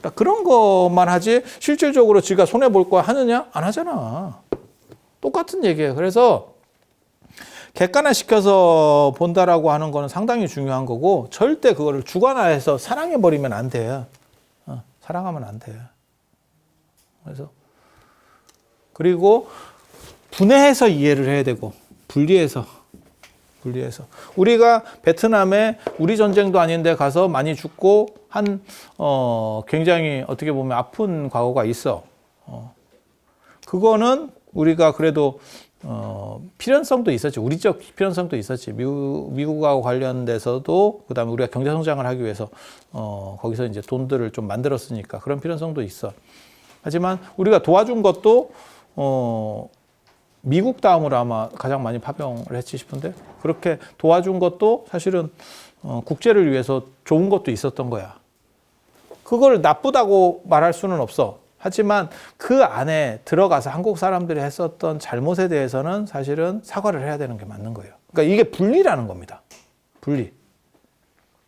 그러니까 그런 것만 하지 실질적으로 지가 손해볼 거 하느냐? 안 하잖아. 똑같은 얘기예요. 그래서 객관화시켜서 본다라고 하는 거는 상당히 중요한 거고 절대 그거를 주관화해서 사랑해버리면 안 돼요. 사랑하면 안 돼요. 그래서 그리고 분해해서 이해를 해야 되고 분리해서 우리가 베트남에 우리 전쟁도 아닌데 가서 많이 죽고 한 굉장히 어떻게 보면 아픈 과거가 있어. 그거는 우리가 그래도 필연성도 있었지. 우리적 필연성도 있었지. 미국하고 관련돼서도 그다음에 우리가 경제 성장을 하기 위해서 거기서 이제 돈들을 좀 만들었으니까 그런 필연성도 있어. 하지만 우리가 도와준 것도 미국 다음으로 아마 가장 많이 파병을 했지 싶은데 그렇게 도와준 것도 사실은 국제를 위해서 좋은 것도 있었던 거야. 그걸 나쁘다고 말할 수는 없어. 하지만 그 안에 들어가서 한국 사람들이 했었던 잘못에 대해서는 사실은 사과를 해야 되는 게 맞는 거예요. 그러니까 이게 분리라는 겁니다. 분리.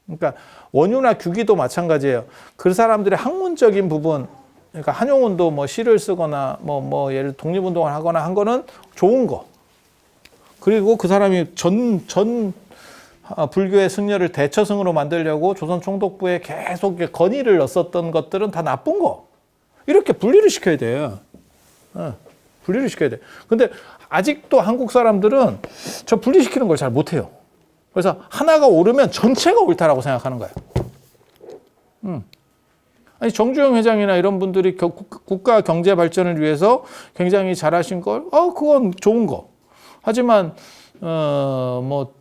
그러니까 원유나 규기도 마찬가지예요. 그 사람들의 학문적인 부분, 그러니까 한용운도 뭐 시를 쓰거나 뭐 예를 독립운동을 하거나 한 거는 좋은 거. 그리고 그 사람이 불교의 승려를 대처승으로 만들려고 조선 총독부에 계속 건의를 넣었던 것들은 다 나쁜 거. 이렇게 분리를 시켜야 돼요. 분리를 시켜야 돼. 근데 아직도 한국 사람들은 저 분리시키는 걸 잘 못해요. 그래서 하나가 옳으면 전체가 옳다라고 생각하는 거예요. 아니 정주영 회장이나 이런 분들이 국가 경제 발전을 위해서 굉장히 잘하신 걸, 그건 좋은 거. 하지만 뭐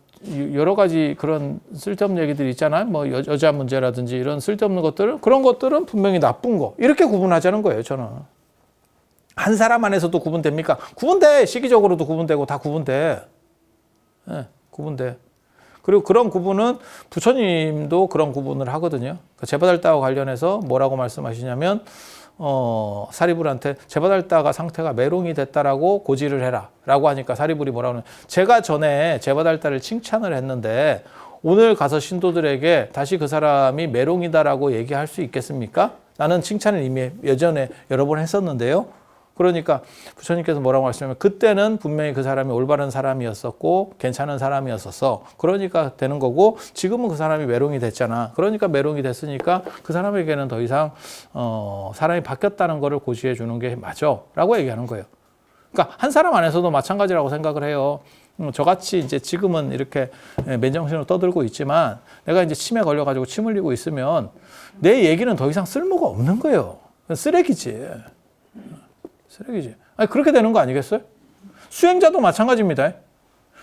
여러 가지 그런 쓸데없는 얘기들이 있잖아요. 뭐 여자 문제라든지 이런 쓸데없는 것들은, 그런 것들은 분명히 나쁜 거. 이렇게 구분하자는 거예요, 저는. 한 사람 안에서도 구분됩니까? 구분돼. 시기적으로도 구분되고 다 구분돼. 네, 구분돼. 그리고 그런 구분은 부처님도 그런 구분을 하거든요. 제바달다와 관련해서 뭐라고 말씀하시냐면 사리불한테 제바달다가 상태가 메롱이 됐다라고 고지를 해라 라고 하니까 사리불이 뭐라고 하냐면, 제가 전에 제바달다를 칭찬을 했는데 오늘 가서 신도들에게 다시 그 사람이 메롱이다라고 얘기할 수 있겠습니까? 나는 칭찬을 이미 예전에 여러 번 했었는데요. 그러니까 부처님께서 뭐라고 하시냐면, 그때는 분명히 그 사람이 올바른 사람이었었고 괜찮은 사람이었었어. 그러니까 되는 거고, 지금은 그 사람이 메롱이 됐잖아. 그러니까 메롱이 됐으니까 그 사람에게는 더 이상 사람이 바뀌었다는 거를 고지해 주는 게 맞아 라고 얘기하는 거예요. 그러니까 한 사람 안에서도 마찬가지라고 생각을 해요. 저같이 이제 지금은 이렇게 맨정신으로 떠들고 있지만, 내가 이제 침에 걸려가지고 침 흘리고 있으면 내 얘기는 더 이상 쓸모가 없는 거예요. 쓰레기지. 쓰레기지. 아니, 그렇게 되는 거 아니겠어요? 수행자도 마찬가지입니다.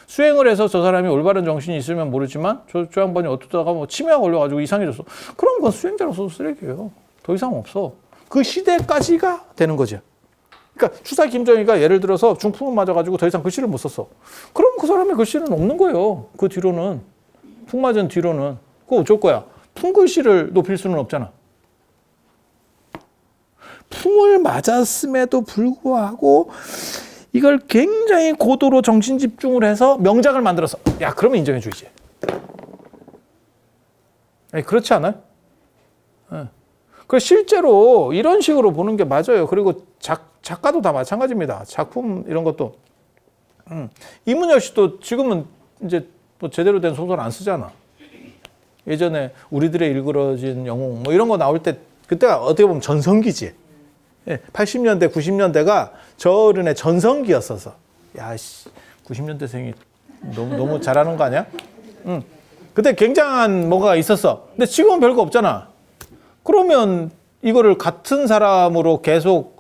수행을 해서 저 사람이 올바른 정신이 있으면 모르지만 저 양반이 어쩌다가 뭐 치매가 걸려가지고 이상해졌어. 그럼 그건 수행자로서도 쓰레기예요. 더 이상 없어. 그 시대까지가 되는 거죠. 그러니까 추사 김정희가 예를 들어서 중풍을 맞아가지고 더 이상 글씨를 못 썼어. 그럼 그 사람의 글씨는 없는 거예요. 그 뒤로는. 풍 맞은 뒤로는. 그거 어쩔 거야. 풍글씨를 높일 수는 없잖아. 풍을 맞았음에도 불구하고 이걸 굉장히 고도로 정신 집중을 해서 명작을 만들었어. 야, 그러면 인정해 주지. 그렇지 않아요? 네. 그래서 실제로 이런 식으로 보는 게 맞아요. 그리고 작가도 다 마찬가지입니다. 작품 이런 것도. 이문열 씨도 지금은 이제 뭐 제대로 된 소설 안 쓰잖아. 예전에 우리들의 일그러진 영웅 뭐 이런 거 나올 때, 그때가 어떻게 보면 전성기지. 80년대, 90년대가 저 어른의 전성기였어서. 야, 씨, 90년대생이 너무 잘하는 거 아니야? 그때 굉장한 뭐가 있었어. 근데 지금은 별거 없잖아. 그러면 이거를 같은 사람으로 계속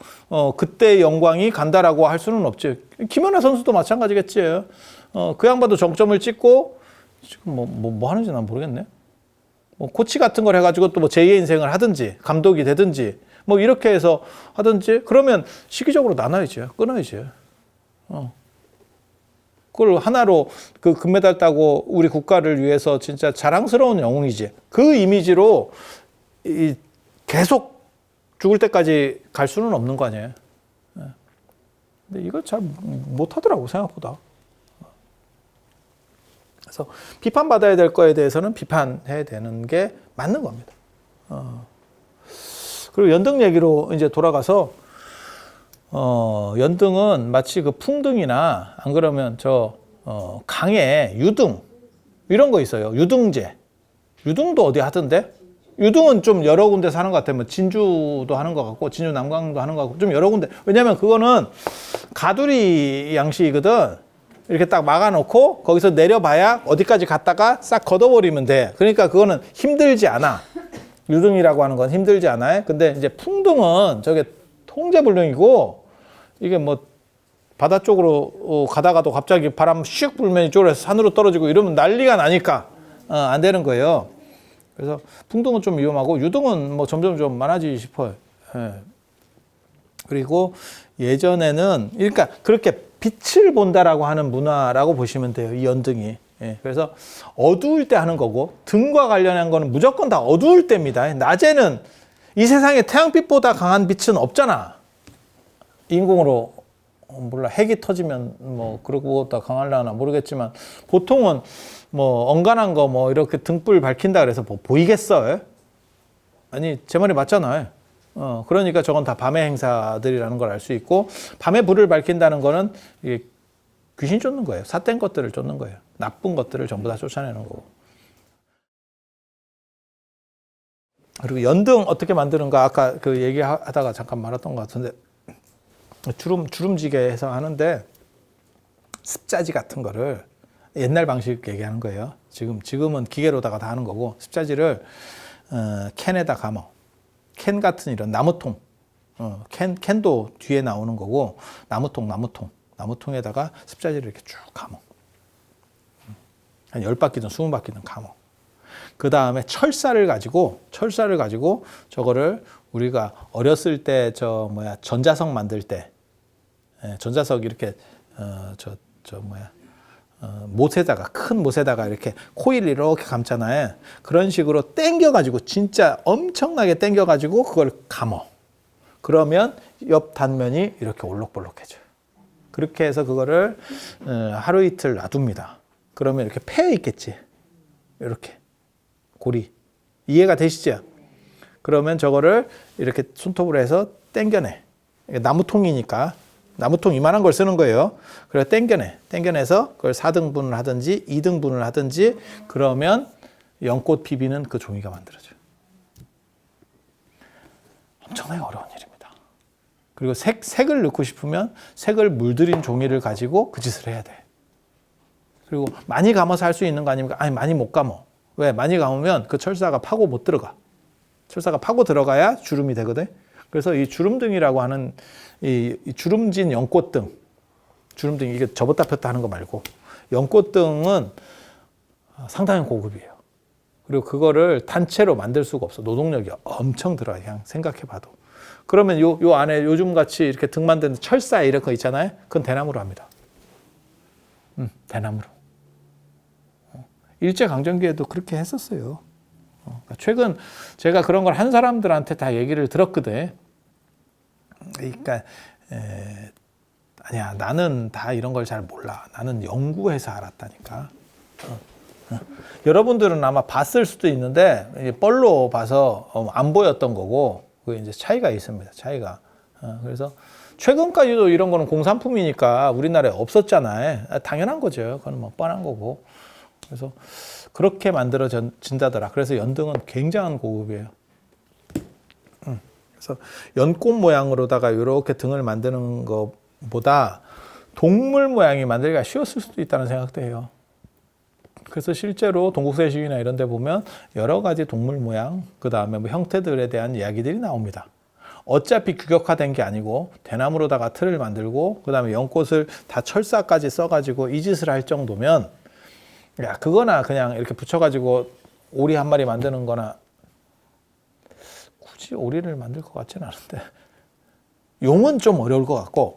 그때의 영광이 간다라고 할 수는 없지. 김연아 선수도 마찬가지겠지. 그 양반도 정점을 찍고 지금 뭐 하는지 난 모르겠네. 뭐 코치 같은 걸 해가지고 또 뭐 제2의 인생을 하든지 감독이 되든지 뭐 이렇게 해서 하든지, 그러면 시기적으로 나눠야지. 끊어야지. 그걸 하나로 그 금메달 따고 우리 국가를 위해서 진짜 자랑스러운 영웅이지. 그 이미지로 계속 죽을 때까지 갈 수는 없는 거 아니에요. 근데 이걸 잘 못하더라고, 생각보다. 그래서 비판받아야 될 거에 대해서는 비판해야 되는 게 맞는 겁니다. 그리고 연등 얘기로 이제 돌아가서, 연등은 마치 그 풍등이나 안 그러면 강에 유등 이런 거 있어요. 유등제. 유등도 어디 하던데? 유등은 좀 여러 군데 사는 것 같아요. 뭐 진주도 하는 것 같고, 진주 남강도 하는 것 같고, 좀 여러 군데. 왜냐면 그거는 가두리 양식이거든. 이렇게 딱 막아놓고 거기서 내려봐야 어디까지 갔다가 싹 걷어버리면 돼. 그러니까 그거는 힘들지 않아. 유등이라고 하는 건 힘들지 않아요. 근데 이제 풍등은 저게 통제불능이고, 이게 뭐 바다 쪽으로 가다가도 갑자기 바람 슉 불면 이쪽으로 해서 산으로 떨어지고 이러면 난리가 나니까 안 되는 거예요. 그래서 풍등은 좀 위험하고, 유등은 뭐 점점 좀 많아지기 싶어요. 예. 그리고 예전에는, 그러니까 그렇게 빛을 본다라고 하는 문화라고 보시면 돼요, 이 연등이. 예. 그래서 어두울 때 하는 거고, 등과 관련한 거는 무조건 다 어두울 때입니다. 낮에는 이 세상에 태양빛보다 강한 빛은 없잖아. 인공으로 몰라, 핵이 터지면 뭐 그러고보다 강하려나 모르겠지만, 보통은 뭐 언간한 거 뭐 이렇게 등불 밝힌다 그래서 뭐 보이겠어? 아니, 제 말이 맞잖아요. 그러니까 저건 다 밤의 행사들이라는 걸 알 수 있고, 밤에 불을 밝힌다는 거는 이게 귀신 쫓는 거예요. 삿된 것들을 쫓는 거예요. 나쁜 것들을 전부 다 쫓아내는 거고. 그리고 연등 어떻게 만드는가 아까 그 얘기하다가 잠깐 말았던 것 같은데 주름지게 해서 하는데 습자지 같은 거를 옛날 방식 얘기하는 거예요. 지금은 기계로다가 다 하는 거고 습자지를 캔에다 감어. 캔 같은 이런 나무통. 캔도 뒤에 나오는 거고 나무통에다가 습자지를 이렇게 쭉 감어. 한 10바퀴든 20바퀴든 감어. 그 다음에 철사를 가지고 저거를 우리가 어렸을 때 전자석 만들 때 전자석 이렇게 못에다가 큰 못에다가 이렇게 코일 이렇게 감잖아요. 그런 식으로 당겨가지고 진짜 엄청나게 당겨가지고 그걸 감어. 그러면 옆 단면이 이렇게 올록볼록해져요. 그렇게 해서 그거를 하루 이틀 놔둡니다. 그러면 이렇게 패여 있겠지. 이렇게 고리 이해가 되시죠? 그러면 저거를 이렇게 손톱으로 해서 당겨내. 나무통이니까 나무통 이만한 걸 쓰는 거예요. 그래서 당겨내서 그걸 4등분을 하든지 2등분을 하든지 그러면 연꽃 비비는 그 종이가 만들어져요. 엄청나게 어려운 일입니다. 그리고 색을 넣고 싶으면 색을 물들인 종이를 가지고 그 짓을 해야 돼. 그리고 많이 감아서 할 수 있는 거 아닙니까? 아니 많이 못 감어. 왜? 많이 감으면 그 철사가 파고 못 들어가. 철사가 파고 들어가야 주름이 되거든. 그래서 이 주름등이라고 하는 이 주름진 연꽃등, 주름등 이게 접었다 폈다 하는 거 말고 연꽃등은 상당히 고급이에요. 그리고 그거를 단체로 만들 수가 없어. 노동력이 엄청 들어요. 그냥 생각해봐도. 그러면 요 안에 요즘 같이 이렇게 등 만드는 철사 이런 거 있잖아요. 그건 대나무로 합니다. 대나무로. 일제강점기에도 그렇게 했었어요. 최근 제가 그런 걸 한 사람들한테 다 얘기를 들었거든. 그러니까 아니야 나는 다 이런 걸 잘 몰라. 나는 연구해서 알았다니까. 여러분들은 아마 봤을 수도 있는데 뻘로 봐서 안 보였던 거고 그게 이제 차이가 있습니다. 차이가. 그래서 최근까지도 이런 거는 공산품이니까 우리나라에 없었잖아요. 당연한 거죠. 그건 뭐 뻔한 거고. 그래서 그렇게 만들어진다더라. 그래서 연등은 굉장한 고급이에요. 그래서 연꽃 모양으로다가 이렇게 등을 만드는 것보다 동물 모양이 만들기가 쉬웠을 수도 있다는 생각도 해요. 그래서 실제로 동국세식이나 이런 데 보면 여러 가지 동물 모양, 그 다음에 뭐 형태들에 대한 이야기들이 나옵니다. 어차피 규격화된 게 아니고 대나무로다가 틀을 만들고 그 다음에 연꽃을 다 철사까지 써가지고 이 짓을 할 정도면 야 그거나 그냥 이렇게 붙여가지고 오리 한 마리 만드는 거나 굳이 오리를 만들 것 같지는 않은데 용은 좀 어려울 것 같고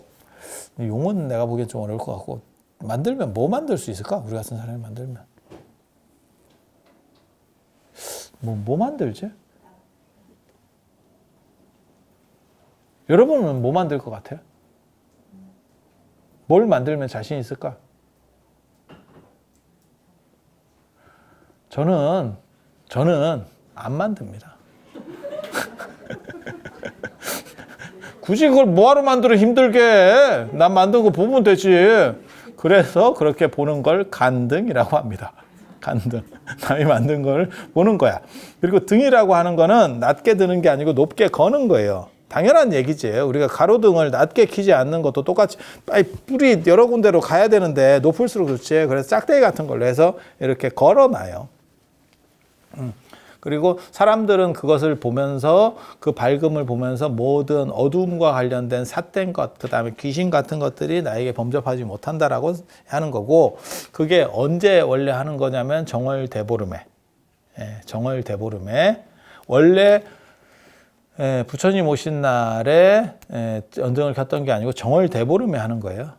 용은 내가 보기엔 좀 어려울 것 같고 만들면 뭐 만들 수 있을까? 우리 같은 사람이 만들면 뭐 만들지? 여러분은 뭐 만들 것 같아요? 뭘 만들면 자신 있을까? 저는 안 만듭니다. 굳이 그걸 뭐하러 만들어 힘들게 해? 난 만든 거 보면 되지. 그래서 그렇게 보는 걸 간등이라고 합니다. 간등. 남이 만든 걸 보는 거야. 그리고 등이라고 하는 거는 낮게 드는 게 아니고 높게 거는 거예요. 당연한 얘기지. 우리가 가로등을 낮게 키지 않는 것도 똑같이 뿔이 여러 군데로 가야 되는데 높을수록 좋지. 그래서 짝대기 같은 걸로 해서 이렇게 걸어놔요. 그리고 사람들은 그것을 보면서 그 밝음을 보면서 모든 어두움과 관련된 삿된 것, 그 다음에 귀신 같은 것들이 나에게 범접하지 못한다라고 하는 거고 그게 언제 원래 하는 거냐면 정월대보름에 정월대보름에 원래 부처님 오신 날에 연등을 켰던 게 아니고 정월대보름에 하는 거예요.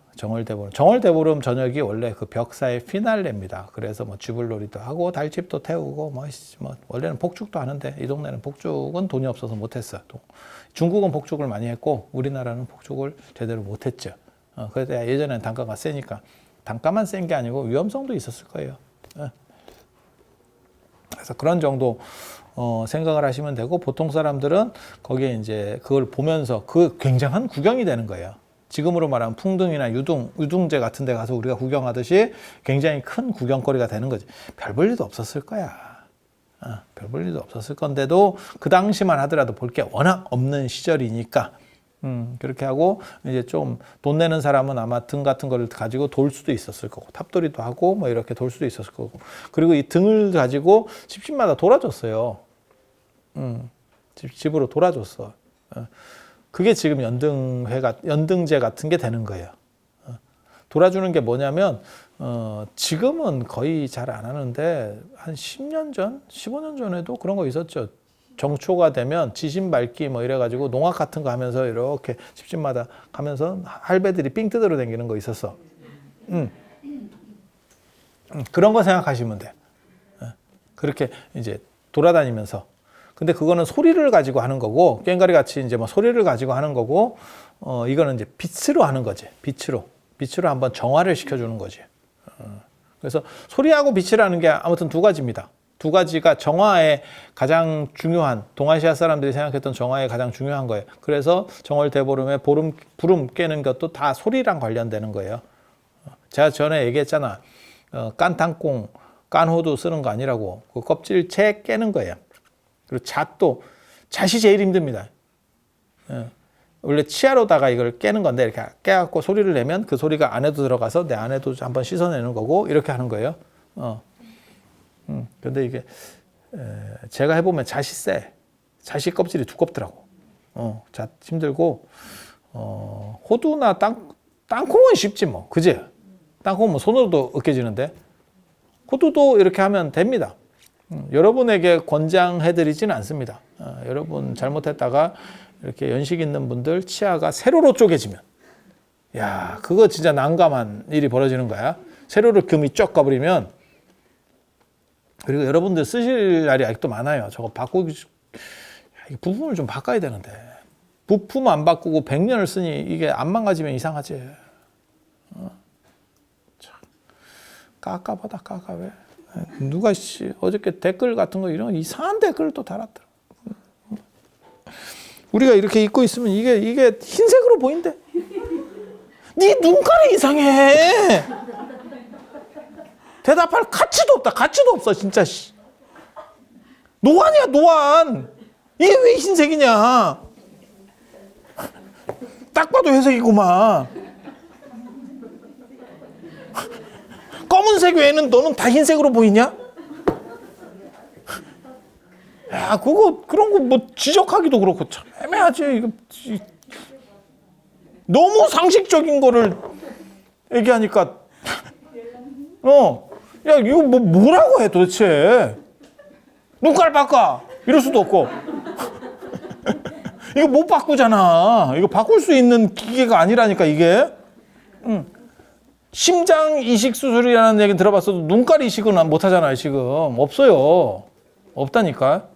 정월대보름 저녁이 원래 그 벽사의 피날레입니다. 그래서 뭐 쥐불놀이도 하고 달집도 태우고 뭐 원래는 복죽도 하는데 이 동네는 복죽은 돈이 없어서 못했어. 중국은 복죽을 많이 했고 우리나라는 복죽을 제대로 못했죠. 그래서 예전에는 단가가 세니까 단가만 센 게 아니고 위험성도 있었을 거예요. 그래서 그런 정도 생각을 하시면 되고 보통 사람들은 거기에 이제 그걸 보면서 그 굉장한 구경이 되는 거예요. 지금으로 말하면 풍등이나 유등재 같은 데 가서 우리가 구경하듯이 굉장히 큰 구경거리가 되는 거지. 별 볼 일도 없었을 거야. 별 볼 일도 없었을 건데도 그 당시만 하더라도 볼 게 워낙 없는 시절이니까 그렇게 하고 이제 좀 돈 내는 사람은 아마 등 같은 거를 가지고 돌 수도 있었을 거고 탑돌이도 하고 뭐 이렇게 돌 수도 있었을 거고 그리고 이 등을 가지고 집집마다 돌아줬어요. 집으로 돌아줬어. 그게 지금 연등제 같은 게 되는 거예요. 돌아주는 게 뭐냐면 지금은 거의 잘 안 하는데 한 10년 전, 15년 전에도 그런 거 있었죠. 정초가 되면 지신 밝기 뭐 이래가지고 농악 같은 거 하면서 이렇게 집집마다 가면서 할배들이 삥 뜯으러 다니는 거 있었어. 그런 거 생각하시면 돼. 그렇게 이제 돌아다니면서. 근데 그거는 소리를 가지고 하는 거고, 꽹과리 같이 이제 뭐 소리를 가지고 하는 거고, 이거는 이제 빛으로 하는 거지. 빛으로 한번 정화를 시켜주는 거지. 그래서 소리하고 빛이라는 게 아무튼 두 가지입니다. 두 가지가 정화에 가장 중요한, 동아시아 사람들이 생각했던 정화에 가장 중요한 거예요. 그래서 정월대보름에 부름 깨는 것도 다 소리랑 관련되는 거예요. 제가 전에 얘기했잖아. 깐탕콩, 깐호도 쓰는 거 아니라고. 그 껍질채 깨는 거예요. 그리고 잣이 제일 힘듭니다. 원래 치아로다가 이걸 깨는 건데 이렇게 깨갖고 소리를 내면 그 소리가 안에도 들어가서 내 안에도 한번 씻어내는 거고 이렇게 하는 거예요. 근데 이게 제가 해보면 잣이 세. 잣이 껍질이 두껍더라고. 잣 힘들고 호두나 땅콩은 쉽지 뭐, 그지? 땅콩은 뭐 손으로도 으깨지는데 호두도 이렇게 하면 됩니다. 여러분에게 권장해드리지는 않습니다. 여러분 잘못했다가 이렇게 연식 있는 분들 치아가 세로로 쪼개지면 야 그거 진짜 난감한 일이 벌어지는 거야. 세로로 금이 쫙 가버리면 그리고 여러분들 쓰실 날이 아직도 많아요. 저거 부품을 좀 바꿔야 되는데 부품 안 바꾸고 100년을 쓰니 이게 안 망가지면 이상하지. 깎아봐다 깎아 왜? 누가 어저께 댓글 같은 거 이런 이상한 댓글을 또 달았더라. 우리가 이렇게 입고 있으면 이게 흰색으로 보인대. 네 눈깔이 이상해. 대답할 가치도 없어 진짜. 노안이야 노안. 이게 왜 흰색이냐. 딱 봐도 회색이구만. 검은색 외에는 너는 다 흰색으로 보이냐? 야, 그런 거 뭐 지적하기도 그렇고 참 애매하지. 이거 너무 상식적인 거를 얘기하니까 야, 이거 뭐라고 해 도대체? 눈깔 바꿔. 이럴 수도 없고. 이거 못 바꾸잖아. 이거 바꿀 수 있는 기계가 아니라니까 이게. 심장 이식 수술이라는 얘기 들어봤어도 눈깔 이식은 못 하잖아요, 지금. 없어요. 없다니까.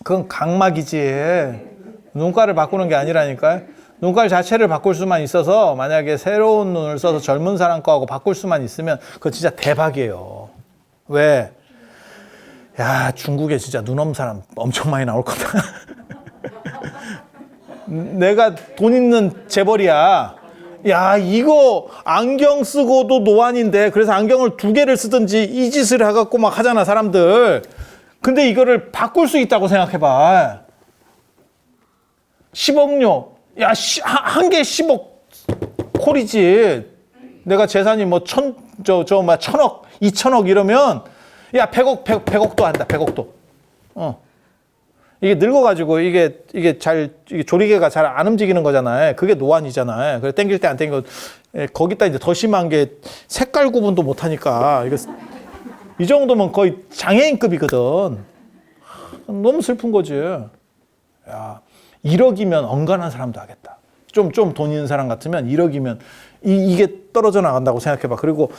그건 각막이지. 눈깔을 바꾸는 게 아니라니까. 눈깔 자체를 바꿀 수만 있어서 만약에 새로운 눈을 써서 젊은 사람 거하고 바꿀 수만 있으면 그거 진짜 대박이에요. 왜? 야, 중국에 진짜 눈 없는 사람 엄청 많이 나올 거다. 내가 돈 있는 재벌이야. 야, 이거 안경 쓰고도 노안인데 그래서 안경을 2개를 쓰든지 이 짓을 해갖고 막 하잖아, 사람들. 근데 이거를 바꿀 수 있다고 생각해봐. 10억료. 야, 한 개 10억 콜이지. 내가 재산이 뭐 1000억, 2000억 이러면 야, 100억도 한다, 100억도. 이게 늙어가지고 이게 조리개가 잘 안 움직이는 거잖아요. 그게 노안이잖아요. 그래 땡길 때 안 땡겨. 거기다 이제 더 심한 게 색깔 구분도 못 하니까 이 정도면 거의 장애인급이거든. 너무 슬픈 거지. 야, 1억이면 언간한 사람도 하겠다. 좀 돈 있는 사람 같으면 1억이면 이게 떨어져 나간다고 생각해봐. 그리고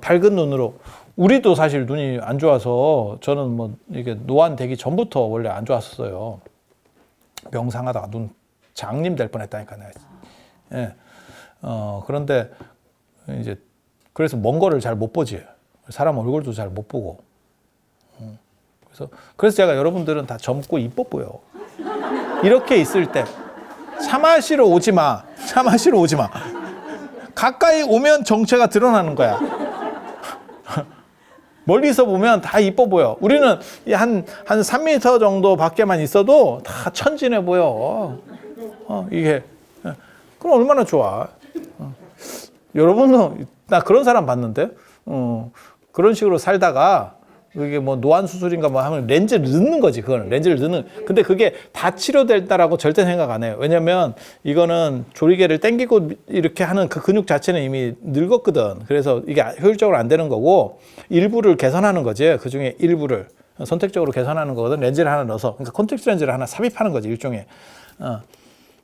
밝은 눈으로. 우리도 사실 눈이 안 좋아서 저는 뭐 이게 노안 되기 전부터 원래 안 좋았었어요. 명상하다가 눈 장님 될 뻔했다니까 내가. 예. 그런데 이제 그래서 먼 거를 잘 못 보지. 사람 얼굴도 잘 못 보고. 그래서 제가 여러분들은 다 젊고 이뻐 보여. 이렇게 있을 때 차 마시러 오지 마. 차 마시러 오지 마. 가까이 오면 정체가 드러나는 거야. 멀리서 보면 다 이뻐 보여. 우리는 한 3m 정도 밖에만 있어도 다 천진해 보여. 이게. 그럼 얼마나 좋아. 여러분도, 나 그런 사람 봤는데, 그런 식으로 살다가, 이게 뭐 노안수술인가 뭐 하면 렌즈를 넣는 거지, 그거는. 렌즈를 넣는. 근데 그게 다 치료된다라고 절대 생각 안 해요. 왜냐면 이거는 조리개를 당기고 이렇게 하는 그 근육 자체는 이미 늙었거든. 그래서 이게 효율적으로 안 되는 거고, 일부를 개선하는 거지. 그 중에 일부를 선택적으로 개선하는 거거든. 렌즈를 하나 넣어서. 그러니까 콘택트 렌즈를 하나 삽입하는 거지, 일종의.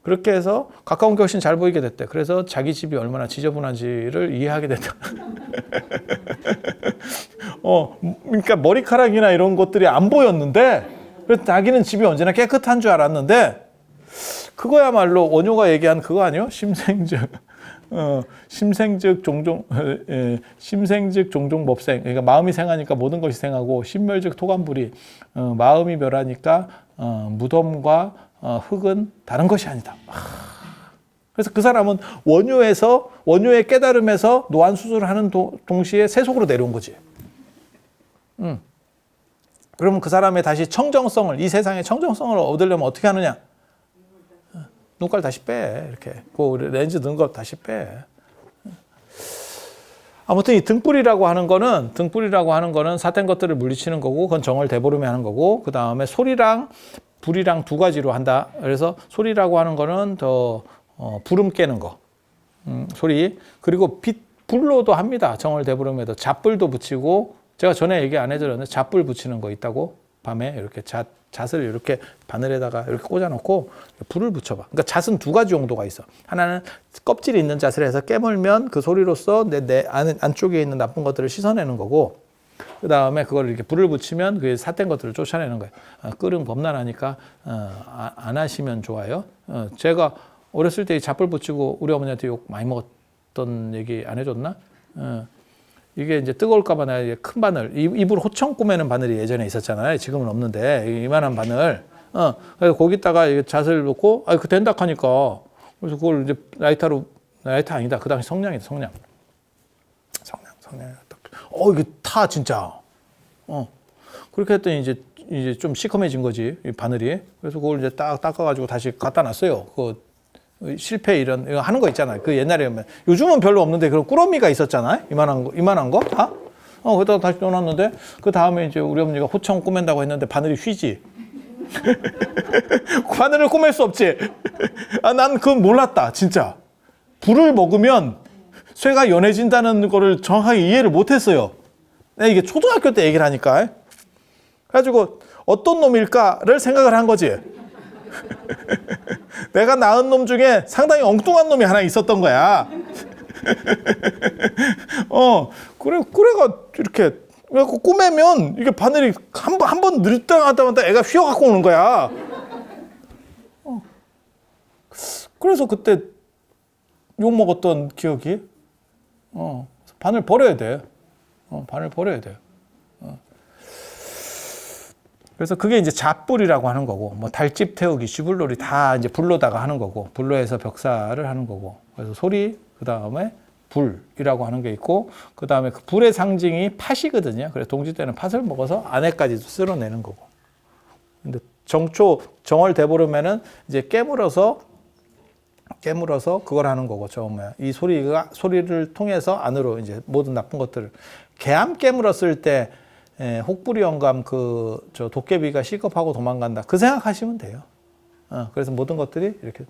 그렇게 해서 가까운 게 훨씬 잘 보이게 됐대. 그래서 자기 집이 얼마나 지저분한지를 이해하게 됐다. 그러니까 머리카락이나 이런 것들이 안 보였는데, 그래서 자기는 집이 언제나 깨끗한 줄 알았는데, 그거야말로 원효가 얘기한 그거 아니요? 심생즉 종종 법생. 그러니까 마음이 생하니까 모든 것이 생하고, 심멸즉 토감불이. 마음이 멸하니까 무덤과 흙은 다른 것이 아니다. 그래서 그 사람은 원효의 깨달음에서 노안 수술을 하는 동시에 세속으로 내려온 거지. 그러면 그 사람의 다시 청정성을, 이 세상의 청정성을 얻으려면 어떻게 하느냐? 눈깔 다시 빼. 이렇게. 그 렌즈 넣은 거 다시 빼. 아무튼 이 등불이라고 하는 거는 사된 것들을 물리치는 거고, 그건 정월 대보름에 하는 거고, 그 다음에 소리랑 불이랑 두 가지로 한다. 그래서 소리라고 하는 거는 더 불음 깨는 거, 소리. 그리고 불로도 합니다. 정월 대보름에도 잣불도 붙이고, 제가 전에 얘기 안 해드렸는데 잣불 붙이는 거 있다고. 밤에 이렇게 잣을 이렇게 바늘에다가 이렇게 꽂아놓고 불을 붙여봐. 그러니까 잣은 두 가지 용도가 있어. 하나는 껍질이 있는 잣을 해서 깨물면 그 소리로서 내 안쪽에 있는 나쁜 것들을 씻어내는 거고, 그 다음에 그걸 이렇게 불을 붙이면 그 삿된 것들을 쫓아내는 거예요. 끓은 범람하니까 안 하시면 좋아요. 제가 어렸을 때 잣불 붙이고 우리 어머니한테 욕 많이 먹었던 얘기 안 해줬나? 이게 이제 뜨거울까봐 내가 큰 바늘, 이불 호청 꾸매는 바늘이 예전에 있었잖아요. 지금은 없는데 이만한 바늘. 그래서 거기다가 잣을 놓고, 그 된다 하니까, 그래서 그걸 이제 라이터 아니다. 그 당시 성냥이다, 성냥. 이게 타, 진짜. 그렇게 했더니 이제 좀 시커매진 거지, 이 바늘이. 그래서 그걸 이제 딱 닦아가지고 다시 갖다 놨어요. 실패 이거 하는 거 있잖아요. 그 옛날에 요즘은 별로 없는데 그런 꾸러미가 있었잖아요. 이만한 거. 그러다가 다시 넣어놨는데, 그 다음에 이제 우리 어머니가 호청 꾸맨다고 했는데 바늘이 휘지. 바늘을 꾸밀 수 없지. 난 그건 몰랐다, 진짜. 불을 먹으면 쇠가 연해진다는 거를 정확하게 이해를 못했어요. 이게 초등학교 때 얘기를 하니까. 그래가지고 어떤 놈일까를 생각을 한 거지. 내가 낳은 놈 중에 상당히 엉뚱한 놈이 하나 있었던 거야. 그래가 이렇게 그래갖고 꾸매면 이게 바늘이 한 번 늘다가다 애가 휘어갖고 오는 거야. 그래서 그때 욕 먹었던 기억이. 바늘 버려야 돼. 바늘 버려야 돼. 그래서 그게 이제 잣불이라고 하는 거고, 뭐 달집 태우기, 쥐불놀이 다 이제 불로다가 하는 거고, 불로에서 벽사를 하는 거고, 그래서 소리, 그 다음에 불이라고 하는 게 있고, 그 다음에 그 불의 상징이 팥이거든요. 그래서 동지 때는 팥을 먹어서 안에까지도 쓸어내는 거고. 근데 정월 대보름에는 이제 깨물어서 그걸 하는 거고, 이 소리를 통해서 안으로 이제 모든 나쁜 것들을. 개암 깨물었을 때 혹부리 영감 도깨비가 시겁하고 도망간다. 그 생각하시면 돼요. 그래서 모든 것들이 이렇게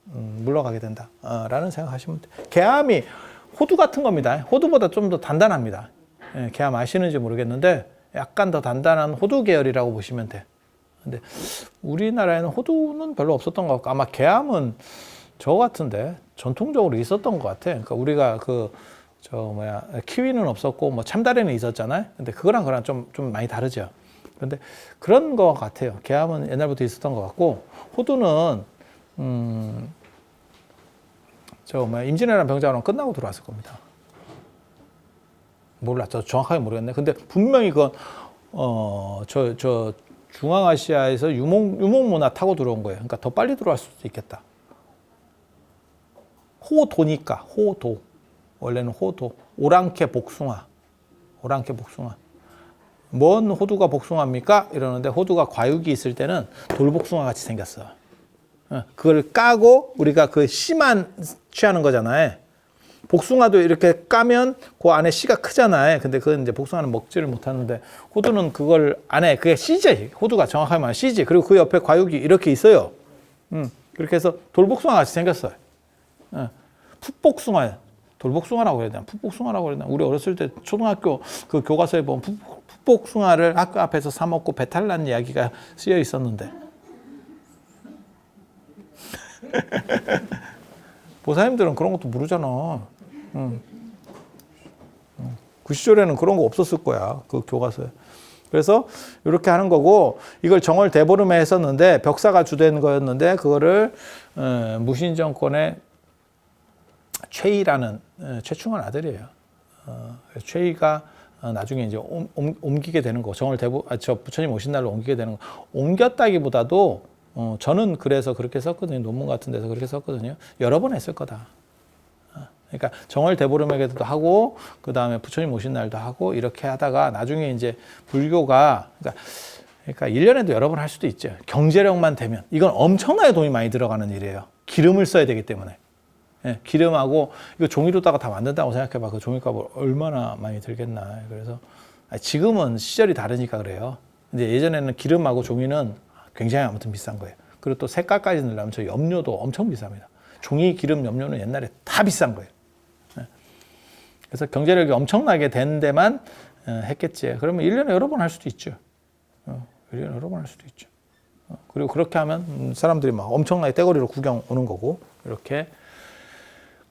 물러가게 된다. 라는 생각하시면 돼요. 개암이 호두 같은 겁니다. 호두보다 좀 더 단단합니다. 개암 아시는지 모르겠는데 약간 더 단단한 호두 계열이라고 보시면 돼. 근데 우리나라에는 호두는 별로 없었던 것 같고, 아마 개암은 저 같은데 전통적으로 있었던 것 같아. 그러니까 우리가 키위는 없었고 뭐 참다리는 있었잖아요. 근데 그거랑 좀 많이 다르죠. 그런데 그런 것 같아요. 개암은 옛날부터 있었던 것 같고, 호두는 임진왜란 병자호란 끝나고 들어왔을 겁니다. 몰라, 저 정확하게 모르겠네. 근데 분명히 그건 중앙아시아에서 유목 문화 타고 들어온 거예요. 그러니까 더 빨리 들어갈 수도 있겠다. 호도니까 호도. 원래는 호도. 오랑캐 복숭아. 오랑캐 복숭아. 뭔 호두가 복숭아입니까? 이러는데 호두가 과육이 있을 때는 돌복숭아 같이 생겼어. 그걸 까고 우리가 그 씨만 취하는 거잖아요. 복숭아도 이렇게 까면 그 안에 씨가 크잖아요. 근데 그건 이제 복숭아는 먹지를 못하는데 호두는 그걸 안에 그게 씨지. 호두가 정확하게 말하면 씨지. 그리고 그 옆에 과육이 이렇게 있어요. 그렇게 해서 돌복숭아 같이 생겼어요. 풋복숭아. 돌복숭아라고 해야 되나? 풋복숭아라고 해야 되나? 우리 어렸을 때 초등학교 그 교과서에 보면 풋복숭아를 학교 앞에서 사 먹고 배탈 난 이야기가 쓰여 있었는데. 보사님들은 그런 것도 모르잖아. 그 시절에는 그런 거 없었을 거야. 그 교과서에. 그래서 이렇게 하는 거고 이걸 정월 대보름에 했었는데 벽사가 주된 거였는데 그거를 무신 정권의 최이라는 최충원 아들이에요. 최이가 나중에 이제 옮기게 되는 거. 정월 부처님 오신 날로 옮기게 되는 거. 옮겼다기보다도 저는 그래서 그렇게 썼거든요. 논문 같은 데서 그렇게 썼거든요. 여러 번 했을 거다. 그러니까 정월 대보름에도 하고 그 다음에 부처님 오신 날도 하고 이렇게 하다가 나중에 이제 불교가 그러니까 1년에도 여러 번 할 수도 있죠. 경제력만 되면 이건 엄청나게 돈이 많이 들어가는 일이에요. 기름을 써야 되기 때문에. 예, 기름하고 이거 종이로다가 다 만든다고 생각해봐. 그 종이값을 얼마나 많이 들겠나. 그래서 지금은 시절이 다르니까 그래요. 이제 예전에는 기름하고 종이는 굉장히 아무튼 비싼 거예요. 그리고 또 색깔까지 넣으려면 저 염료도 엄청 비쌉니다. 종이, 기름, 염료는 옛날에 다 비싼 거예요. 그래서 경제력이 엄청나게 된 데만 했겠지. 그러면 1년에 여러 번 할 수도 있죠. 1년에 여러 번 할 수도 있죠. 그리고 그렇게 하면 사람들이 막 엄청나게 떼거리로 구경 오는 거고, 이렇게.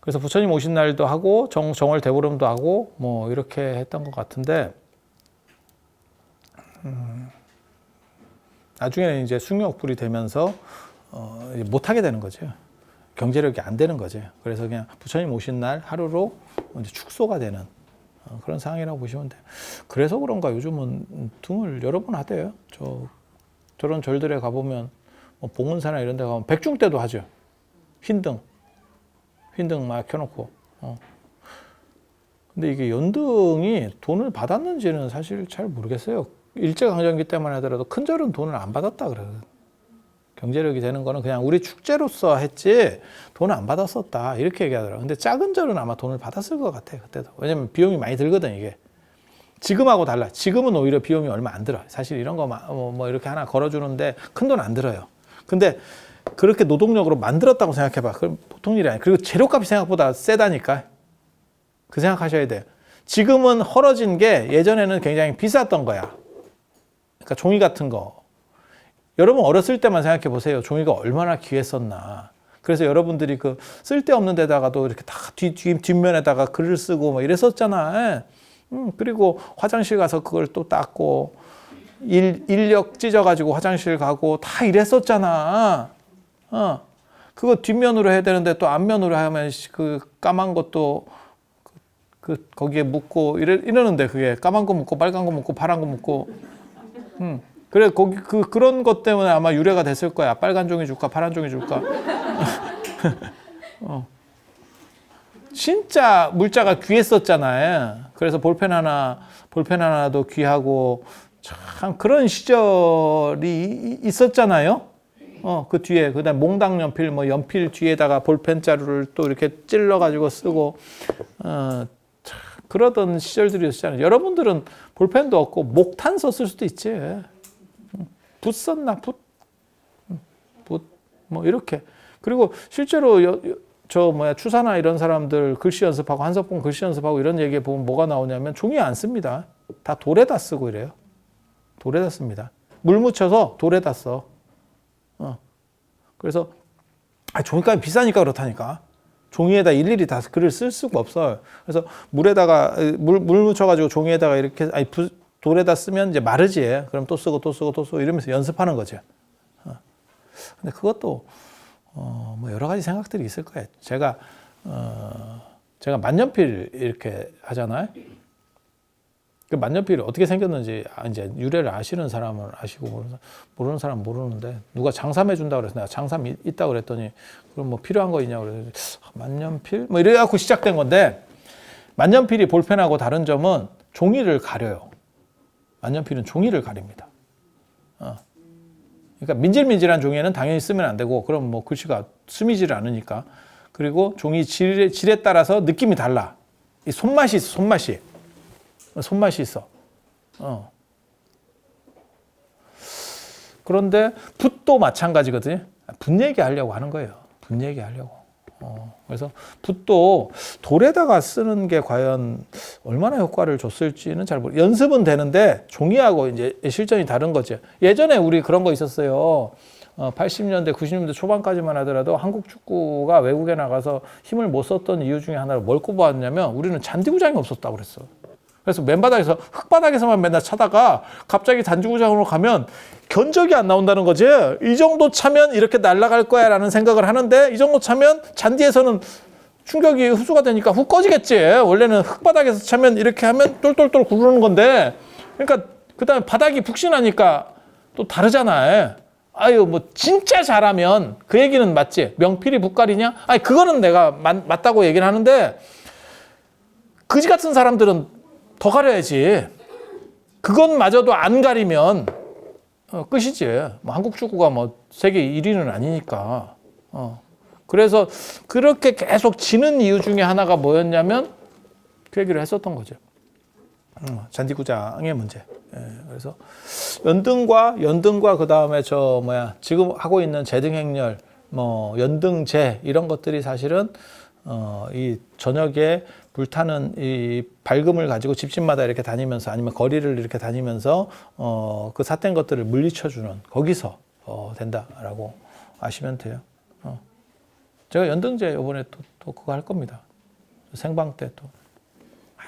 그래서 부처님 오신 날도 하고, 정월 대보름도 하고, 뭐, 이렇게 했던 것 같은데, 나중에는 이제 숭유억불이 되면서, 못하게 되는 거죠. 경제력이 안 되는 거죠. 그래서 그냥 부처님 오신 날 하루로 이제 축소가 되는 그런 상황이라고 보시면 돼요. 그래서 그런가 요즘은 등을 여러 번 하대요. 저런 절들에 가보면 뭐 봉은사나 이런 데 가면 백중 때도 하죠. 흰등 막 켜놓고. 근데 이게 연등이 돈을 받았는지는 사실 잘 모르겠어요. 일제강점기 때만 하더라도 큰 절은 돈을 안 받았다 그래요. 경제력이 되는 거는 그냥 우리 축제로서 했지 돈을 안 받았었다 이렇게 얘기하더라고요. 근데 작은 절은 아마 돈을 받았을 것 같아요. 그때도. 왜냐면 비용이 많이 들거든 이게. 지금하고 달라. 지금은 오히려 비용이 얼마 안 들어요. 사실 이런 거 뭐 이렇게 하나 걸어주는데 큰 돈 안 들어요. 근데 그렇게 노동력으로 만들었다고 생각해봐. 그럼 보통 일이 아니에요. 그리고 재료값이 생각보다 세다니까. 그 생각하셔야 돼요. 지금은 헐어진 게 예전에는 굉장히 비쌌던 거야. 그러니까 종이 같은 거. 여러분 어렸을 때만 생각해 보세요. 종이가 얼마나 귀했었나. 그래서 여러분들이 그 쓸데없는 데다가도 이렇게 다 뒷면에다가 글을 쓰고 뭐 이랬었잖아. 그리고 화장실 가서 그걸 또 닦고 인력 찢어가지고 화장실 가고 다 이랬었잖아. 그거 뒷면으로 해야 되는데 또 앞면으로 하면 그 까만 것도 거기에 묻고 이러는데 그게 까만 거 묻고 빨간 거 묻고 파란 거 묻고. 그래, 그런 것 때문에 아마 유래가 됐을 거야. 빨간 종이 줄까, 파란 종이 줄까. 진짜 물자가 귀했었잖아요. 그래서 볼펜 하나도 귀하고, 참 그런 시절이 있었잖아요. 그 뒤에, 그 다음에 몽당 연필, 뭐 연필 뒤에다가 볼펜 자루를 또 이렇게 찔러가지고 쓰고, 그러던 시절들이 있었잖아요. 여러분들은 볼펜도 없고, 목탄 썼을 수도 있지. 붓 썼나? 붓, 뭐, 이렇게. 그리고 실제로 추사나 이런 사람들 글씨 연습하고, 한석봉 글씨 연습하고 이런 얘기에 보면 뭐가 나오냐면 종이에 안 씁니다. 다 돌에다 쓰고 이래요. 돌에다 씁니다. 물 묻혀서 돌에다 써. 그래서, 종이값이 비싸니까 그렇다니까. 종이에다 일일이 다 글을 쓸 수가 없어요. 그래서 물 묻혀가지고 종이에다가 이렇게, 돌에다 쓰면 이제 마르지. 그럼 또 쓰고 이러면서 연습하는 거죠. 근데 그것도, 뭐 여러 가지 생각들이 있을 거예요. 제가 만년필 이렇게 하잖아요. 그 만년필이 어떻게 생겼는지 이제 유래를 아시는 사람은 아시고 모르는 사람은 모르는데 누가 장삼해 준다고 그래서 내가 장삼 있다 그랬더니 그럼 뭐 필요한 거 있냐고 그래서 만년필 뭐 이래 갖고 시작된 건데 만년필이 볼펜하고 다른 점은 종이를 가려요. 만년필은 종이를 가립니다. 그러니까 민질민질한 종이에는 당연히 쓰면 안 되고 그럼 뭐 글씨가 스미지를 않으니까 그리고 종이 질에 따라서 느낌이 달라. 이 손맛이 있어, 손맛이 있어. 그런데 붓도 마찬가지거든요. 붓 얘기하려고 하는 거예요. 붓 얘기하려고. 그래서 붓도 돌에다가 쓰는 게 과연 얼마나 효과를 줬을지는 잘 모르겠어요. 연습은 되는데 종이하고 이제 실전이 다른 거죠. 예전에 우리 그런 거 있었어요. 80년대, 90년대 초반까지만 하더라도 한국 축구가 외국에 나가서 힘을 못 썼던 이유 중에 하나를 뭘 꼽아왔냐면 우리는 잔디구장이 없었다고 그랬어. 그래서 맨바닥에서 흙바닥에서만 맨날 차다가 갑자기 잔디구장으로 가면 견적이 안 나온다는 거지. 이 정도 차면 이렇게 날아갈 거야 라는 생각을 하는데 이 정도 차면 잔디에서는 충격이 흡수가 되니까 훅 꺼지겠지. 원래는 흙바닥에서 차면 이렇게 하면 똘똘똘 구르는 건데 그러니까 그 다음에 바닥이 푹신하니까 또 다르잖아. 아유 뭐 진짜 잘하면 그 얘기는 맞지. 명필이 붓갈이냐? 아니 그거는 내가 맞다고 얘기를 하는데 그지 같은 사람들은 더 가려야지. 그것마저도 안 가리면 끝이지. 뭐 한국 축구가 뭐 세계 1위는 아니니까. 그래서 그렇게 계속 지는 이유 중에 하나가 뭐였냐면 그 얘기를 했었던 거죠. 잔디구장의 문제. 그래서 연등과 그 다음에 지금 하고 있는 제등행렬, 뭐 연등제 이런 것들이 사실은 이 저녁에 불타는 이 밝음을 가지고 집집마다 이렇게 다니면서 아니면 거리를 이렇게 다니면서 그 삿된 것들을 물리쳐주는 거기서 된다라고 아시면 돼요. 제가 연등제 이번에 또 그거 할 겁니다. 생방 때 또.